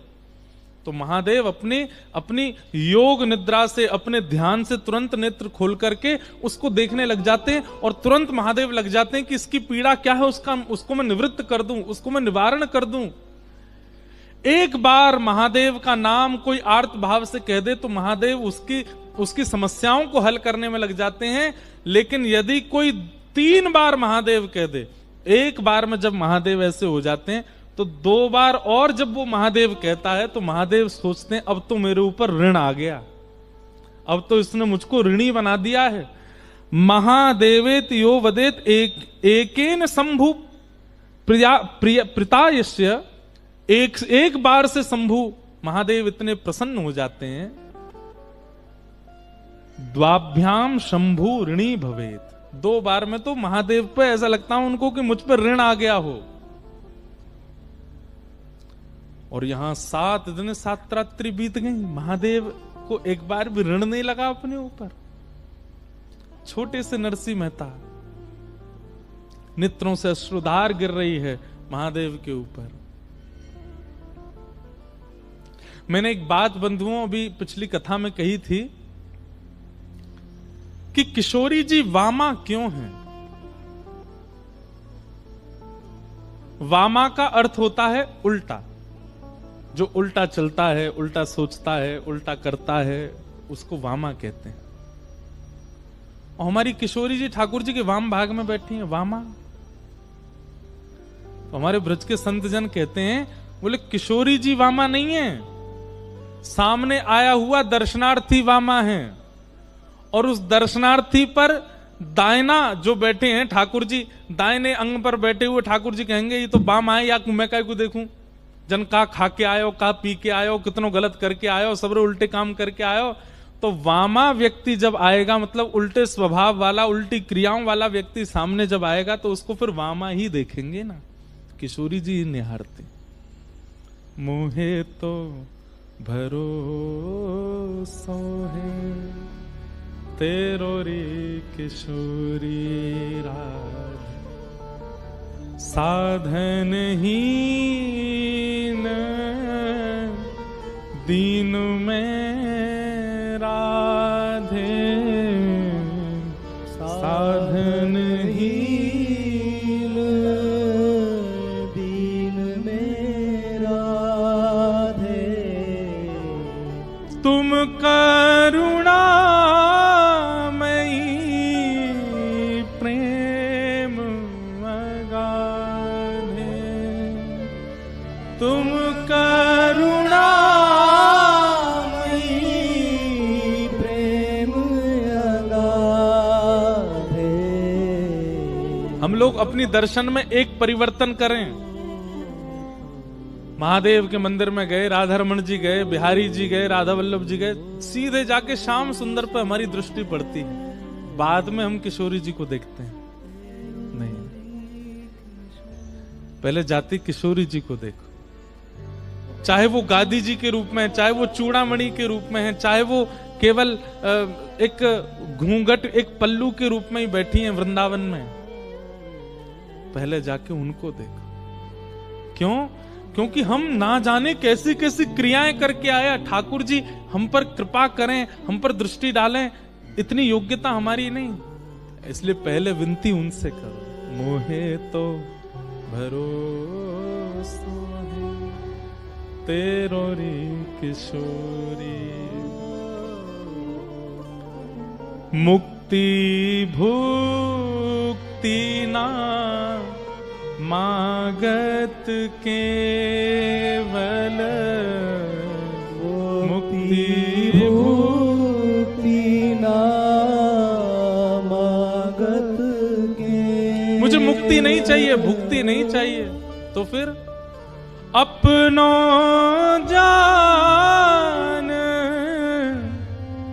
तो महादेव अपनी योग निद्रा से, अपने ध्यान से तुरंत नेत्र खोल करके उसको देखने लग जाते हैं, और तुरंत महादेव लग जाते हैं कि इसकी पीड़ा क्या है, उसको मैं निवृत्त कर दूं, उसको मैं निवारण कर दूं। एक बार महादेव का नाम कोई आर्त भाव से कह दे तो महादेव उसकी समस्याओं को हल करने में लग जाते हैं। लेकिन यदि कोई 3 बार महादेव कह दे, एक बार में जब महादेव ऐसे हो जाते हैं, तो 2 बार और जब वो महादेव कहता है तो महादेव सोचते हैं अब तो मेरे ऊपर ऋण आ गया, अब तो इसने मुझको ऋणी बना दिया है। महादेवेत यो वदेत एकेन शंभु प्रीतायस्य, एक बार से शंभु महादेव इतने प्रसन्न हो जाते हैं। द्वाभ्याम शंभु ऋणी भवेत, 2 बार में तो महादेव पे ऐसा लगता है उनको कि मुझ पर ऋण आ गया हो। और यहां 7 दिन 7 रात्रि बीत गई, महादेव को एक बार भी ऋण नहीं लगा अपने ऊपर। छोटे से नरसिंह मेहता, नेत्रों से अश्रुधार गिर रही है महादेव के ऊपर। मैंने एक बात बंधुओं अभी पिछली कथा में कही थी कि किशोरी जी वामा क्यों हैं। वामा का अर्थ होता है उल्टा, जो उल्टा चलता है, उल्टा सोचता है, उल्टा करता है, उसको वामा कहते हैं। और हमारी किशोरी जी ठाकुर जी के वाम भाग में बैठी हैं, वामा। तो हमारे ब्रज के संत जन कहते हैं बोले किशोरी जी वामा नहीं है, सामने आया हुआ दर्शनार्थी वामा है। और उस दर्शनार्थी पर दायना जो बैठे हैं ठाकुर जी, दाहिने अंग पर बैठे हुए ठाकुर जी कहेंगे ये तो वाम आए, या मैं काय को देखूं, जन का खा के आयो, का पी के आयो, कितनो गलत करके आयो, सबरे उल्टे काम करके आयो। तो वामा व्यक्ति जब आएगा, मतलब उल्टे स्वभाव वाला, उल्टी क्रियाओं वाला व्यक्ति सामने जब आएगा तो उसको फिर वामा ही देखेंगे ना। किशोरी जी निहारते, मोहे तो भरोसो है तेरो रे किशोरी राज, साधन हीन दीन में राधे, साधन हीन दीन में राधे, तुम करुणा तुम करुणामयी प्रेम अगाधे। हम लोग अपनी दर्शन में एक परिवर्तन करें। महादेव के मंदिर में गए, राधा रमन जी गए, बिहारी जी गए, राधा वल्लभ जी गए, सीधे जाके श्याम सुंदर पर हमारी दृष्टि पड़ती है, बाद में हम किशोरी जी को देखते हैं। नहीं, पहले जाती किशोरी जी को देखो, चाहे वो गादी जी के रूप में है, चाहे वो चूड़ामणि के रूप में है, चाहे वो केवल एक घूंघट, एक पल्लू के रूप में ही बैठी हैं वृंदावन में, पहले जाके उनको देखो। क्यों? क्योंकि हम ना जाने कैसी कैसी क्रियाएं करके आए। ठाकुर जी हम पर कृपा करें, हम पर दृष्टि डालें, इतनी योग्यता हमारी नहीं, इसलिए पहले विनती उनसे करो। मोहे तो भरोसा तेरो रे किशोरी, मुक्ति भुक्ति ना मागत केवल, मुक्ति भुक्ति ना मागत के। मुझे मुक्ति नहीं चाहिए, भुक्ति नहीं चाहिए, तो फिर अपनो जान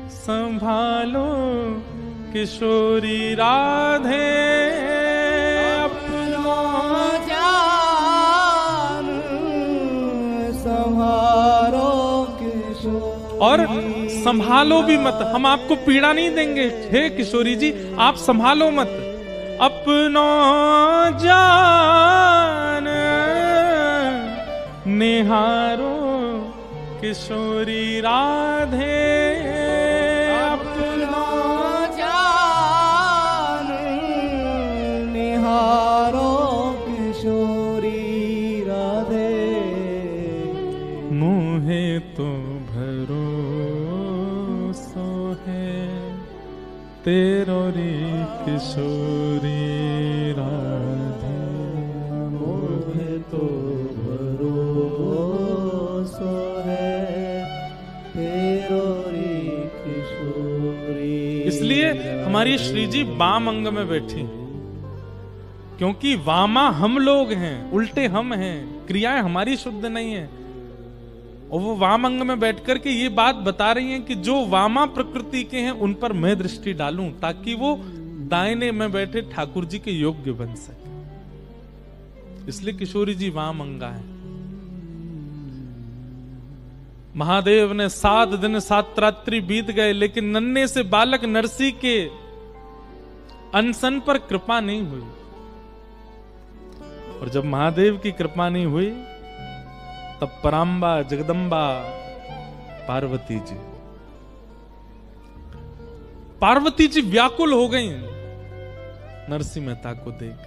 संभालो किशोरी राधे, अपनो जान संभालो किशोरी। और संभालो भी मत, हम आपको पीड़ा नहीं देंगे, हे किशोरी जी आप संभालो मत। अपनो जान निहारो किशोरी राधे, अपनो जान निहारो किशोरी राधे, मोहे तो भरोसो है तेरो रे किशोरी राधे, मोहे तो भरोसा है तेरो रे किशोरी। इसलिए हमारी श्री जी वाम अंग में बैठी, क्योंकि वामा हम लोग हैं, उल्टे हम हैं, क्रियाएं हमारी शुद्ध नहीं है। और वो वाम अंग में बैठ करके ये बात बता रही हैं कि जो वामा प्रकृति के हैं उन पर मैं दृष्टि डालूं, ताकि वो दाहिने में बैठे ठाकुर जी के योग्य बन सके। इसलिए किशोरी जी वाम अंगा है। महादेव ने 7 दिन 7 रात्रि बीत गए, लेकिन नन्हे से बालक नरसी के अनशन पर कृपा नहीं हुई। और जब महादेव की कृपा नहीं हुई तब पराम्बा जगदम्बा पार्वती जी व्याकुल हो गई नरसिंह मेहता को देख,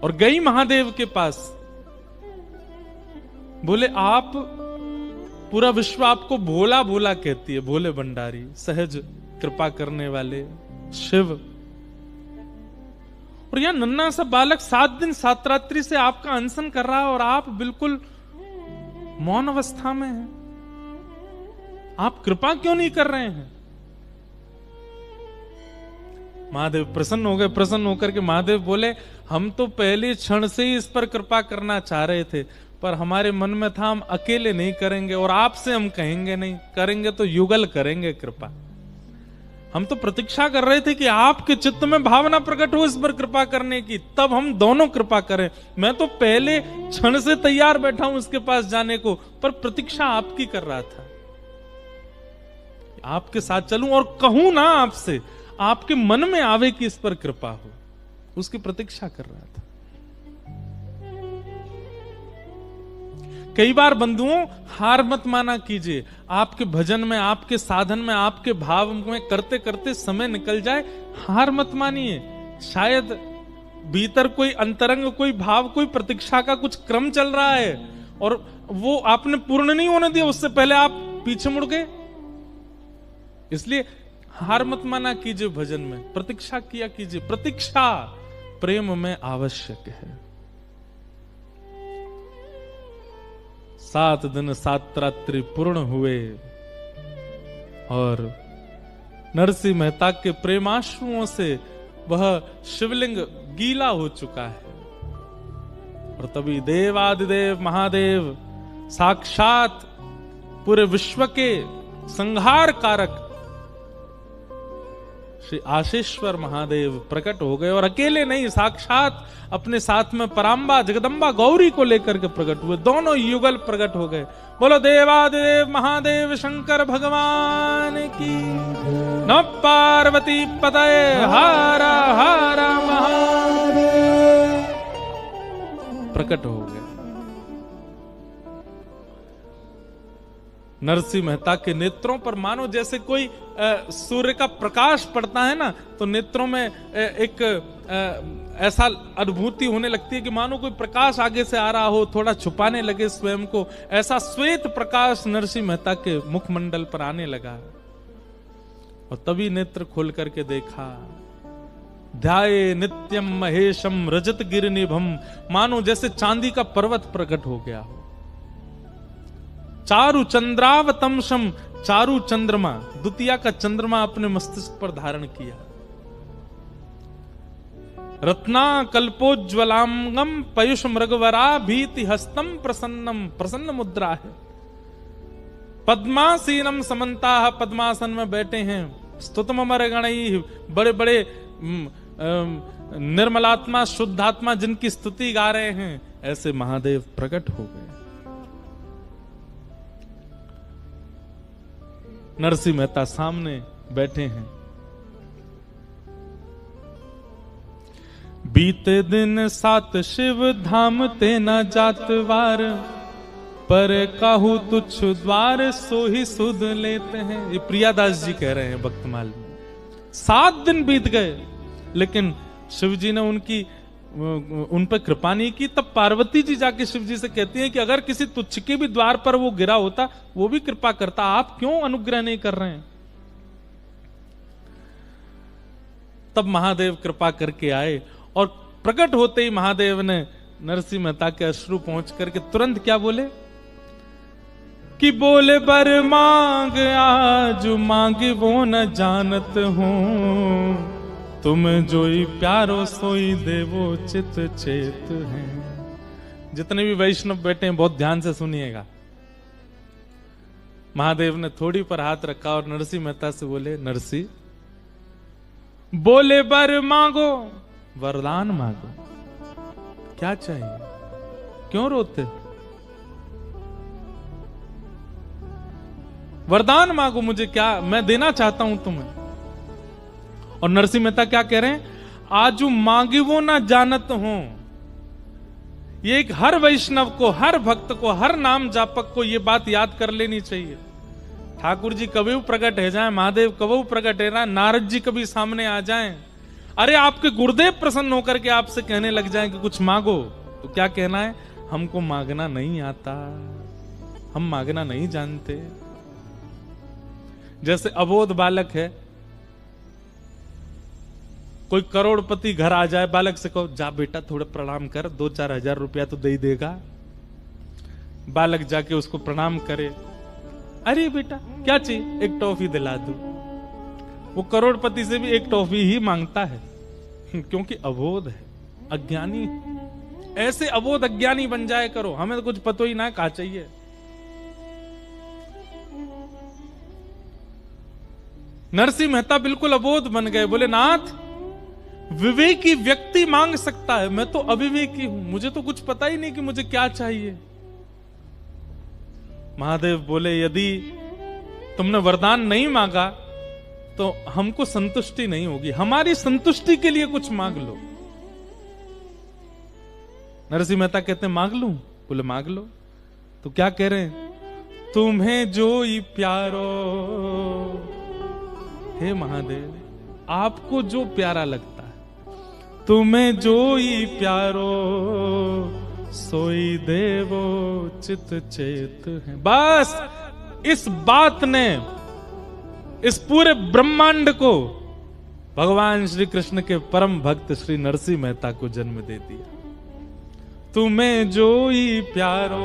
और गई महादेव के पास। बोले आप, पूरा विश्व आपको भोला भोला कहती है, भोले भंडारी, सहज कृपा करने वाले शिव। और प्रिया नन्ना सा बालक 7 दिन 7 रात्रि से आपका अनशन कर रहा है और आप बिल्कुल मौन अवस्था में हैं। आप कृपा क्यों नहीं कर रहे हैं? महादेव प्रसन्न हो गए। प्रसन्न होकर के महादेव बोले, हम तो पहले क्षण से ही इस पर कृपा करना चाह रहे थे, पर हमारे मन में था हम अकेले नहीं करेंगे और आपसे हम कहेंगे नहीं, करेंगे तो युगल करेंगे कृपा। हम तो प्रतीक्षा कर रहे थे कि आपके चित्त में भावना प्रकट हो इस पर कृपा करने की, तब हम दोनों कृपा करें। मैं तो पहले क्षण से तैयार बैठा हूं उसके पास जाने को, पर प्रतीक्षा आपकी कर रहा था, आपके साथ चलूं और कहूं ना आपसे, आपके मन में आवे कि इस पर कृपा हो, उसकी प्रतीक्षा कर रहा था। कई बार बंधुओं, हार मत माना कीजिए। आपके भजन में, आपके साधन में, आपके भाव में करते करते समय निकल जाए, हार मत मानिए। शायद भीतर कोई अंतरंग, कोई भाव, कोई प्रतीक्षा का कुछ क्रम चल रहा है और वो आपने पूर्ण नहीं होने दिया, उससे पहले आप पीछे मुड़ गए। इसलिए हार मत माना कीजिए, भजन में प्रतीक्षा किया कीजिए। प्रतीक्षा प्रेम में आवश्यक है। 7 दिन 7 रात्रि पूर्ण हुए और नरसिंह मेहता के प्रेमाश्रुओं से वह शिवलिंग गीला हो चुका है। और तभी देवादिदेव महादेव साक्षात पूरे विश्व के संहार कारक श्री आशीश्वर महादेव प्रकट हो गए और अकेले नहीं, साक्षात अपने साथ में परांबा जगदम्बा गौरी को लेकर के प्रकट हुए। दोनों युगल प्रकट हो गए। बोलो देवादेव महादेव शंकर भगवान की। न पार्वती पतये हारा हारा महादेव। प्रकट हो गए। नरसिंह मेहता के नेत्रों पर मानो जैसे कोई सूर्य का प्रकाश पड़ता है ना, तो नेत्रों में एक ऐसा अनुभूति होने लगती है कि मानो कोई प्रकाश आगे से आ रहा हो, थोड़ा छुपाने लगे स्वयं को। ऐसा श्वेत प्रकाश नरसिंह मेहता के मुखमंडल पर आने लगा और तभी नेत्र खोल करके देखा। ध्याये नित्यम महेशम रजत गिरिनिभम, मानो जैसे चांदी का पर्वत प्रकट हो गया हो। चारु चंद्रावतमशम, चारु चंद्रमा, द्वितीया का चंद्रमा अपने मस्तिष्क पर धारण किया। रत्ना कल्पोज्वलांगम पयुष मृगवरा भीति हस्तम प्रसन्नम, प्रसन्न मुद्रा है। पद्मासीनम समन्ता, पद्मासन में बैठे हैं। स्तुतम अमर गणई, बड़े बड़े निर्मलात्मा शुद्धात्मा जिनकी स्तुति गा रहे हैं, ऐसे महादेव प्रकट हो गए। नरसिंह मेहता सामने बैठे हैं। बीते दिन 7 शिव धाम ते न जातवार, पर काहू तुच्छ द्वार सो ही सुध लेते हैं। ये प्रियादास जी कह रहे हैं भक्तमाल में। 7 दिन बीत गए लेकिन शिव जी ने उन पर कृपा नहीं की। तब पार्वती जी जाके शिव जी से कहती हैं कि अगर किसी तुच्छ के भी द्वार पर वो गिरा होता, वो भी कृपा करता, आप क्यों अनुग्रह नहीं कर रहे हैं? तब महादेव कृपा करके आए और प्रकट होते ही महादेव ने नरसिंह मेहता के अश्रु पहुंच करके तुरंत क्या बोले कि बोले बर मांग आज मांगे वो न जानत हूं, तुम जोई प्यारो सोई देवो चित चेत हैं। जितने भी वैष्णव बैठे हैं बहुत ध्यान से सुनिएगा। महादेव ने थोड़ी पर हाथ रखा और नरसिंह मेहता से बोले, नरसिंह बोले बर मांगो, वरदान मांगो, क्या चाहिए, क्यों रोते? वरदान मांगो, मुझे क्या, मैं देना चाहता हूं तुम्हें। और नरसिंह मेहता क्या कह रहे हैं, आजू मांगी वो ना जानत हो। ये एक हर वैष्णव को, हर भक्त को, हर नाम जापक को ये बात याद कर लेनी चाहिए। ठाकुर जी कभी प्रकट है जाए, महादेव कभी प्रकट है, नारद जी कभी सामने आ जाएं, अरे आपके गुरुदेव प्रसन्न होकर के आपसे कहने लग जाएं कि कुछ मांगो, तो क्या कहना है, हमको मांगना नहीं आता, हम मांगना नहीं जानते। जैसे अबोध बालक है, कोई करोड़पति घर आ जाए, बालक से कहो जा बेटा थोड़ा प्रणाम कर, 2-4 हजार रुपया तो दे ही देगा। बालक जाके उसको प्रणाम करे, अरे बेटा क्या चाहिए, एक टॉफी दिला दो। वो करोड़पति से भी एक टॉफी ही मांगता है, क्योंकि अबोध है, अज्ञानी है। ऐसे अबोध अज्ञानी बन जाए करो, हमें तो कुछ पता ही ना क्या चाहिए। नरसिंह मेहता बिल्कुल अबोध बन गए, बोले नाथ विवेकी व्यक्ति मांग सकता है, मैं तो अविवेकी हूं, मुझे तो कुछ पता ही नहीं कि मुझे क्या चाहिए। महादेव बोले यदि तुमने वरदान नहीं मांगा तो हमको संतुष्टि नहीं होगी, हमारी संतुष्टि के लिए कुछ मांग लो। नरसिंह मेहता कहते हैं मांग लूं? बोले मांग लो। तो क्या कह रहे हैं, तुम्हें जो ही प्यारो, हे महादेव आपको जो प्यारा लगता है, तुम्हें जो ही प्यारो सोई देवो चित चेत है। बस इस बात ने इस पूरे ब्रह्मांड को भगवान श्री कृष्ण के परम भक्त श्री नरसिंह मेहता को जन्म दे दिया। तुम्हें जो ही प्यारो,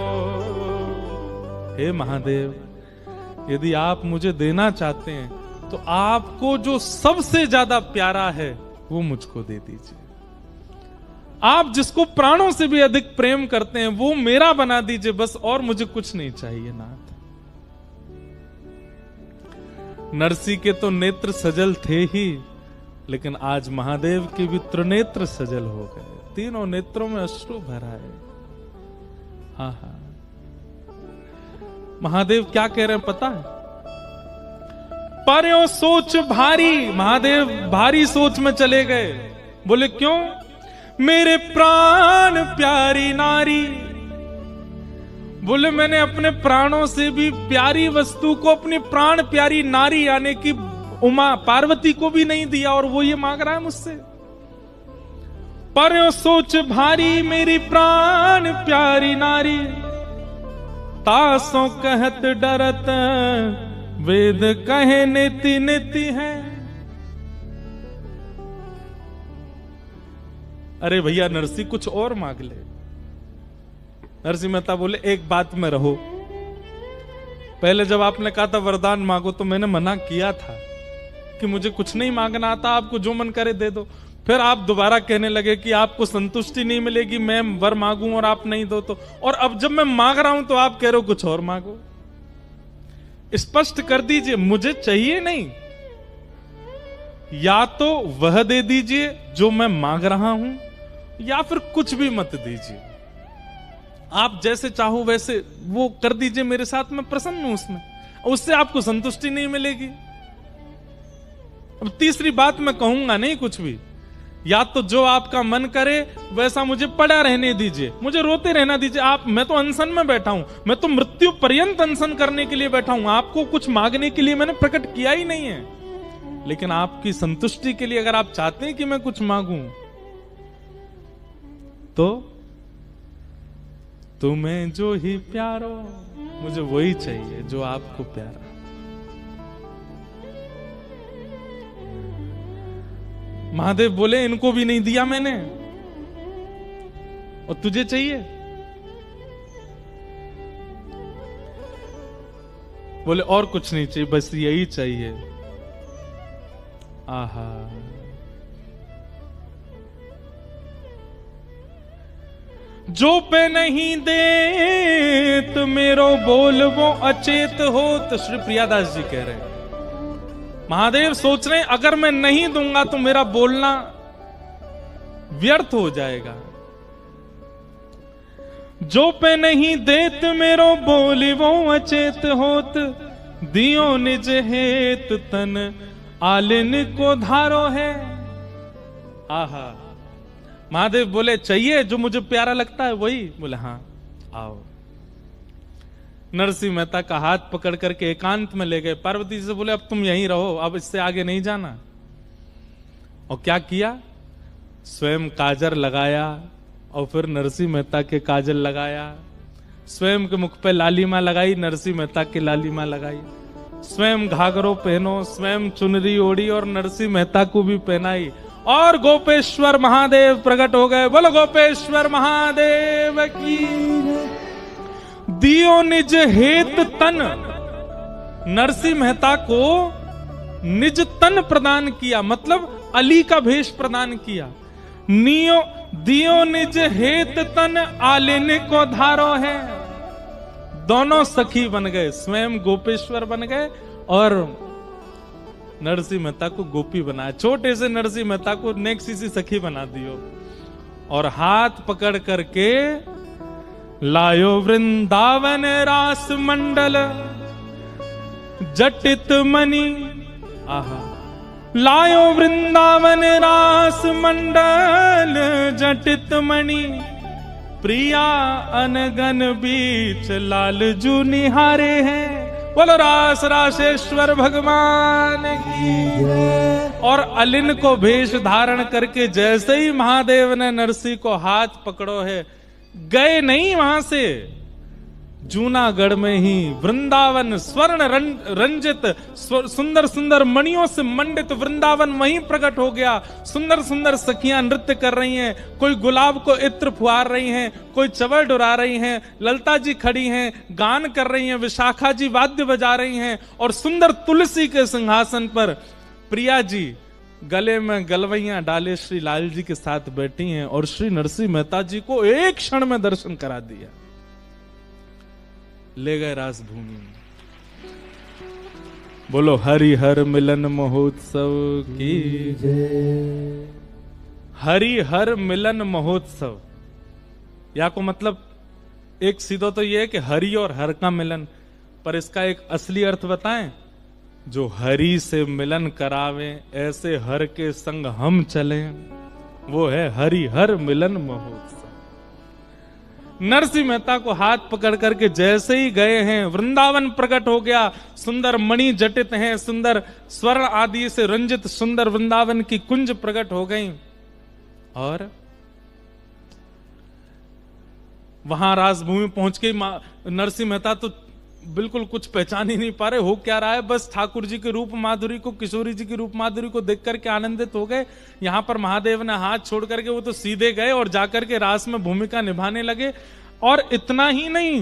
हे महादेव यदि आप मुझे देना चाहते हैं तो आपको जो सबसे ज्यादा प्यारा है वो मुझको दे दीजिए। आप जिसको प्राणों से भी अधिक प्रेम करते हैं वो मेरा बना दीजिए, बस और मुझे कुछ नहीं चाहिए नाथ। नरसिंह के तो नेत्र सजल थे ही, लेकिन आज महादेव के भी त्रिनेत्र सजल हो गए, तीनों नेत्रों में अश्रु भरा है। हाँ हाँ, महादेव क्या कह रहे हैं पता है, पर यो सोच भारी, महादेव भारी सोच में चले गए। बोले क्यों, मेरे प्राण प्यारी नारी, बोले मैंने अपने प्राणों से भी प्यारी वस्तु को अपनी प्राण प्यारी नारी यानी कि उमा पार्वती को भी नहीं दिया, और वो ये मांग रहा है मुझसे। पर यो सोच भारी मेरी प्राण प्यारी नारी, तासों कहत डरत वेद कहे नेति नेति है। अरे भैया नरसिंह कुछ और मांग ले। नरसिंह मेहता बोले एक बात में रहो, पहले जब आपने कहा था वरदान मांगो तो मैंने मना किया था कि मुझे कुछ नहीं मांगना आता, आपको जो मन करे दे दो। फिर आप दोबारा कहने लगे कि आपको संतुष्टि नहीं मिलेगी, मैं वर मांगूं और आप नहीं दो तो, और अब जब मैं मांग रहा हूं तो आप कह रहे हो कुछ और मांगो। स्पष्ट कर दीजिए, मुझे चाहिए नहीं, या तो वह दे दीजिए जो मैं मांग रहा हूं, या फिर कुछ भी मत दीजिए, आप जैसे चाहो वैसे वो कर दीजिए मेरे साथ, मैं प्रसन्न हूं उसमें, उससे आपको संतुष्टि नहीं मिलेगी। अब तीसरी बात मैं कहूंगा नहीं कुछ भी, या तो जो आपका मन करे वैसा मुझे पड़ा रहने दीजिए, मुझे रोते रहना दीजिए। आप, मैं तो अनशन में बैठा हूं, मैं तो मृत्यु पर्यंत अनशन करने के लिए बैठा हूं, आपको कुछ मांगने के लिए मैंने प्रकट किया ही नहीं है। लेकिन आपकी संतुष्टि के लिए अगर आप चाहते हैं कि मैं कुछ मांगूं तो तुम्हें जो ही प्यारो, मुझे वही चाहिए जो आपको प्यारा। महादेव बोले इनको भी नहीं दिया मैंने, और तुझे चाहिए? बोले और कुछ नहीं चाहिए, बस यही चाहिए। आहा, जो पे नहीं दे तो मेरो बोल वो अचेत हो। तो श्री प्रियादास जी कह रहे हैं, महादेव सोच रहे हैं अगर मैं नहीं दूंगा तो मेरा बोलना व्यर्थ हो जाएगा। जो पे नहीं देत मेरो बोली वो अचेत होत, दियो निज हेत तन आलिन को धारो है। आहा, महादेव बोले चाहिए जो मुझे प्यारा लगता है वही? बोले हाँ आओ। नरसिंह मेहता का हाथ पकड़ करके एकांत में ले गए, पार्वती से बोले अब तुम यहीं रहो, अब इससे आगे नहीं जाना। और क्या किया, स्वयं काजर लगाया और फिर नरसिंह मेहता के काजल लगाया, स्वयं के मुख पे लालिमा लगाई, नरसिंह मेहता के लालिमा लगाई, स्वयं घाघरो पहनो, स्वयं चुनरी ओढ़ी और नरसिंह मेहता को भी पहनाई, और गोपेश्वर महादेव प्रकट हो गए। बोलो गोपेश्वर महादेव की। दियो निज हेत तन, नरसिंह मेहता को निज तन प्रदान किया, मतलब अली का भेष प्रदान किया। दियो निज हेत तन, आलिन को धारो है। दोनों सखी बन गए, स्वयं गोपेश्वर बन गए और नरसिंह मेहता को गोपी बनाया। छोटे से नरसिंह मेहता को नेक्सी सी सखी बना दियो और हाथ पकड़ करके लायो वृंदावन रास मंडल जटित मणि। आहा, लायो वृंदावन रास मंडल जटित मणि, प्रिया अनगन बीच लालजू निहारे हैं। बोलो रास रासेश्वर भगवान की। और अलिन को भेष धारण करके जैसे ही महादेव ने नरसिंह को हाथ पकड़ो है, गए नहीं वहां से, जूनागढ़ में ही वृंदावन स्वर्ण रंजित सुंदर सुंदर मणियों से मंडित वृंदावन वहीं प्रकट हो गया। सुंदर सुंदर सखियां नृत्य कर रही हैं, कोई गुलाब को इत्र फुहार रही हैं, कोई चवर डुरा रही हैं, ललता जी खड़ी हैं गान कर रही हैं, विशाखा जी वाद्य बजा रही हैं और सुंदर तुलसी के सिंहासन पर प्रिया जी गले में गलवैयां डाले श्री लाल जी के साथ बैठी हैं और श्री नरसिंह मेहता जी को एक क्षण में दर्शन करा दिया, ले गए रासभूमि में। बोलो हरिहर मिलन महोत्सव की जय। हरिहर मिलन महोत्सव या को मतलब एक सीधो तो ये है कि हरि और हर का मिलन, पर इसका एक असली अर्थ बताएं। जो हरि से मिलन करावे ऐसे हर के संग हम चलें, वो है हरिहर मिलन महोत्सव। नरसिंह मेहता को हाथ पकड़ करके जैसे ही गए हैं, वृंदावन प्रकट हो गया। सुंदर मणि जटित हैं, सुंदर स्वर्ण आदि से रंजित सुंदर वृंदावन की कुंज प्रकट हो गई और वहां राजभूमि पहुंच के नरसिंह मेहता तो बिल्कुल कुछ पहचान ही नहीं पा रहे, हो क्या रहा है। बस ठाकुर जी के रूप माधुरी को, किशोरी जी की रूप माधुरी को देख करके आनंदित हो गए। यहां पर महादेव ने हाथ छोड़ करके वो तो सीधे गए और जाकर के रास में भूमिका निभाने लगे। और इतना ही नहीं,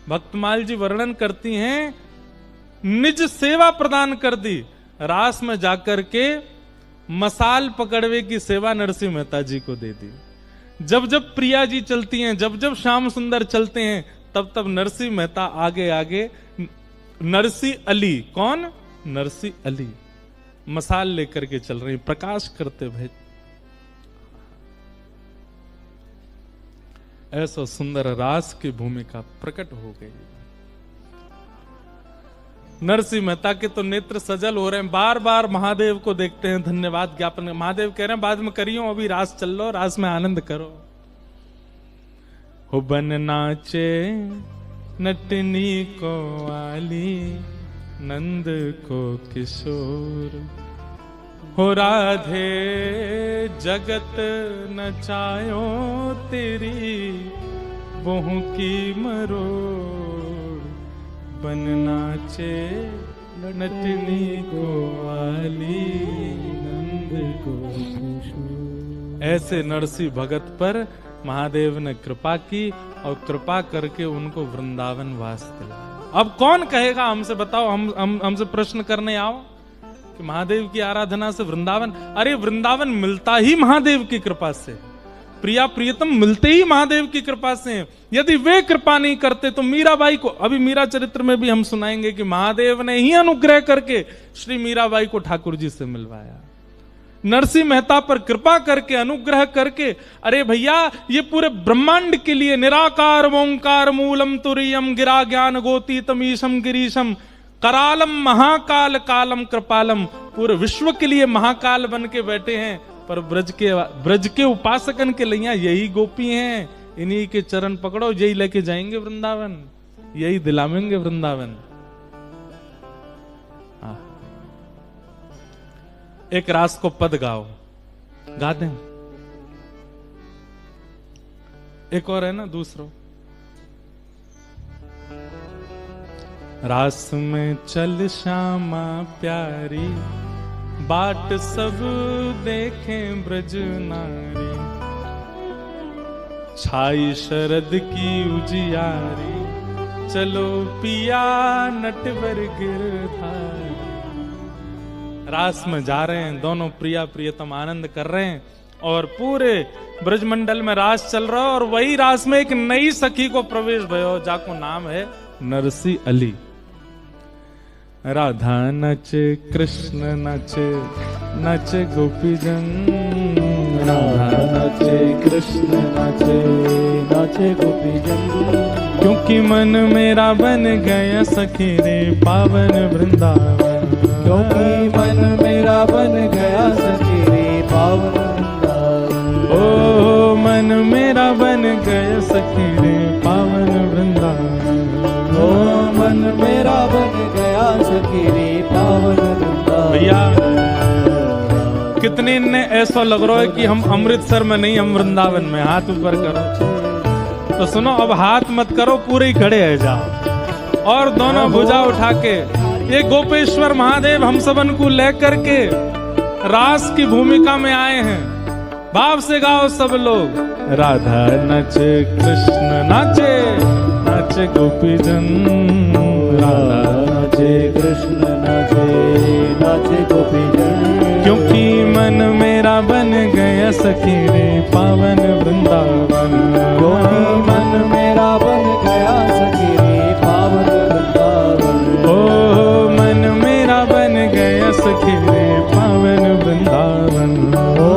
भक्तमाल जी वर्णन करती हैं, निज सेवा प्रदान कर दी। रास में जाकर के मसाल पकड़वे की सेवा नरसिंह मेहता जी को दे दी। जब जब प्रिया जी चलती हैं, जब जब श्याम सुंदर चलते हैं, तब तब नरसिंह मेहता आगे आगे, नरसिंह अली, कौन? नरसिंह अली मसाल लेकर के चल रही, प्रकाश करते भाई। ऐसा सुंदर रास की भूमिका प्रकट हो गई। नरसिंह मेहता के तो नेत्र सजल हो रहे हैं, बार बार महादेव को देखते हैं, धन्यवाद ज्ञापन। महादेव कह रहे हैं बाद में करियो, अभी रास चल लो, रास में आनंद करो। हो बन नाचे नटनी को आली, नंद को किशोर, हो राधे जगत नचायो तेरी, बहु की मरोड़, बन नाचे नटनी को आली, नंद को किशोर। ऐसे नरसिंह भगत पर महादेव ने कृपा की और कृपा करके उनको वृंदावन वास दिलाया। अब कौन कहेगा हमसे, बताओ, हमसे प्रश्न करने आओ कि महादेव की आराधना से वृंदावन? अरे वृंदावन मिलता ही महादेव की कृपा से, प्रिया प्रियतम मिलते ही महादेव की कृपा से। यदि वे कृपा नहीं करते तो मीराबाई को, अभी मीरा चरित्र में भी हम सुनाएंगे कि महादेव ने ही अनुग्रह करके श्री मीराबाई को ठाकुर जी से मिलवाया। नरसिंह मेहता पर कृपा करके, अनुग्रह करके, अरे भैया ये पूरे ब्रह्मांड के लिए निराकार ओंकार मूलम तुरीयम गिरा ज्ञान गोती तमीशम गिरीशम करालम महाकाल कालम कृपालम, पूरे विश्व के लिए महाकाल बन के बैठे हैं। पर ब्रज के उपासकन के लिए यही गोपी हैं, इन्हीं के चरण पकड़ो, यही लेके जाएंगे वृंदावन, यही दिलावेंगे वृंदावन। एक रास को पद गाओ, गा दें। एक और है ना, दूसरा। रास में चल श्यामा प्यारी, बाट सब देखें ब्रज नारी, छाई शरद की उजियारी, चलो पिया नटवर गिरधारी। रास में जा रहे हैं, दोनों प्रिया प्रियतम आनंद कर रहे हैं और पूरे ब्रजमंडल में रास चल रहा है। और वही रास में एक नई सखी को प्रवेश भयो, जाको नाम है नरसी अली। राधा नचे कृष्ण नचे, नचे गोपीजन। राधा नचे कृष्ण नचे, नचे गोपीजन। क्योंकि मन मेरा बन गया सखी रे पावन वृंदावन। क्योंकि मन मेरा बन गया सखी रे पावन वृंदावन। ओ मन मेरा बन गया सखी रे पावन वृंदावन। ओ मन मेरा बन गया सखी रे पावन वृंदावन। भैया कितने ने ऐसा लग रहा है कि हम अमृतसर में नहीं, हम वृंदावन में। हाथ ऊपर करो। तो सुनो, अब हाथ मत करो, पूरे ही खड़े है जाओ और दोनों भुजा उठा के ये गोपेश्वर महादेव हम सबन को लेकर के रास की भूमिका में आए हैं। भाव से गाओ सब लोग। राधा नचे कृष्ण नाचे, नाचे गोपीजन। राधा नाचे कृष्ण नाचे, नाचे गोपीजन। क्योंकि मन मेरा बन गया सखी रे पावन वृंदावन। क्योंकि मन मेरा बन गया सखी रे पावन वृंदावन। ओ मन मेरा बन गया सखी रे पावन वृंदावन। ओ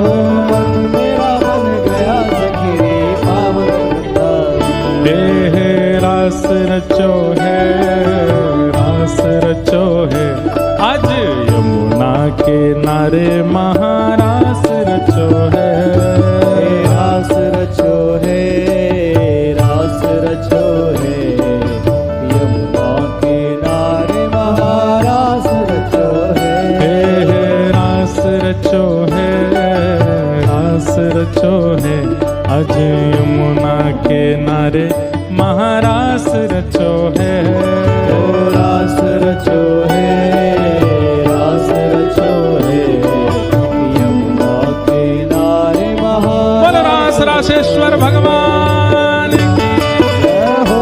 मन मेरा बन गया सखी रे पावन वृंदावन। हे रास रचो है, रास रचो है, आज यमुना के नारे महारास रचो है। रास रचो है, रास रचो है, यमुना के नारे महारास रचो है। हे रास रचो है, रास रचो है, आज यमुना के नारे महारास रचो है। ओ रास रचो है, रास रचो है, यमुना के नारे बोल रास रासेश्वर भगवान की जय हो।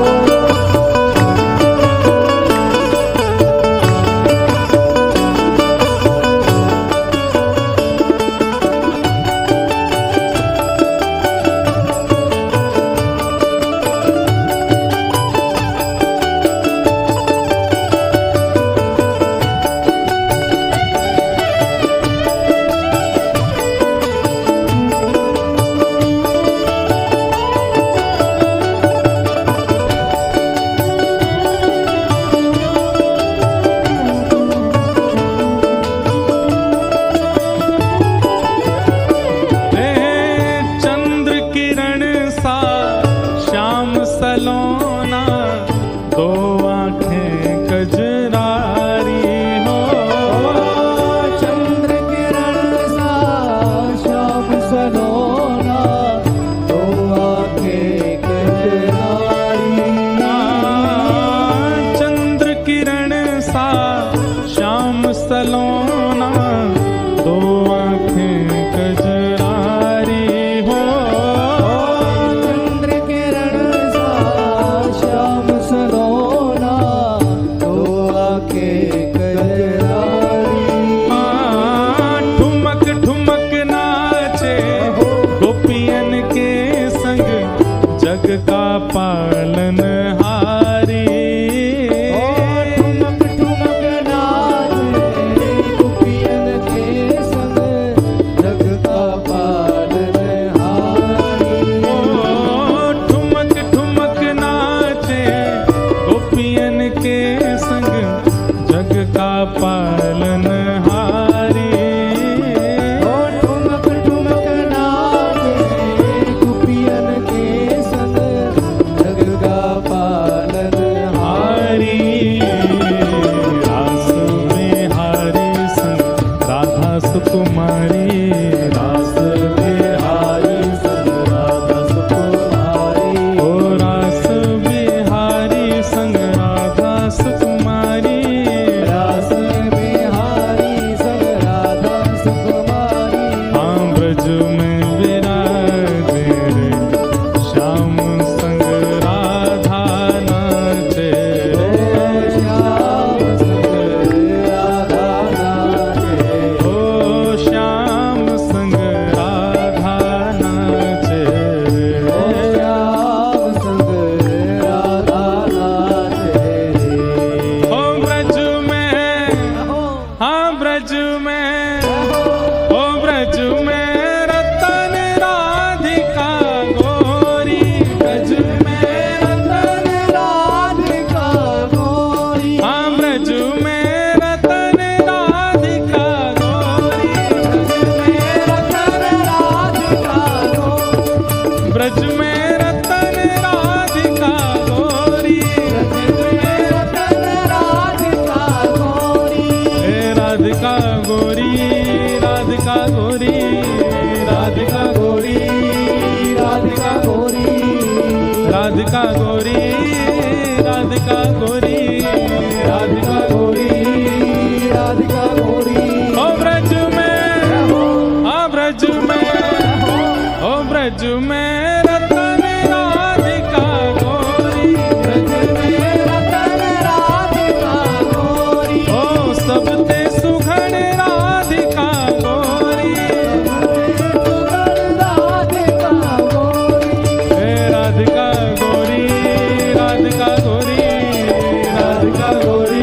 राधिका गोरी,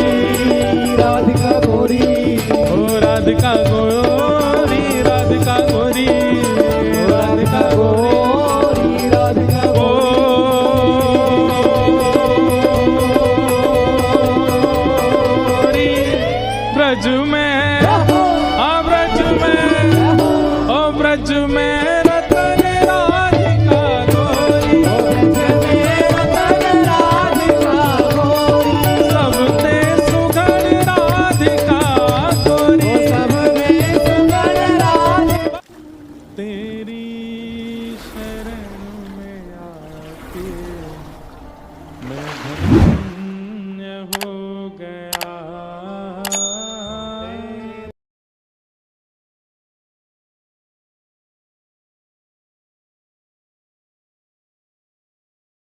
राधिका गोरी, ओ राधिका गोरी, राधिका गोरी, राधिका गोरी, राधिका गोरी। ब्रज में, आ ब्रज में, ओ ब्रज में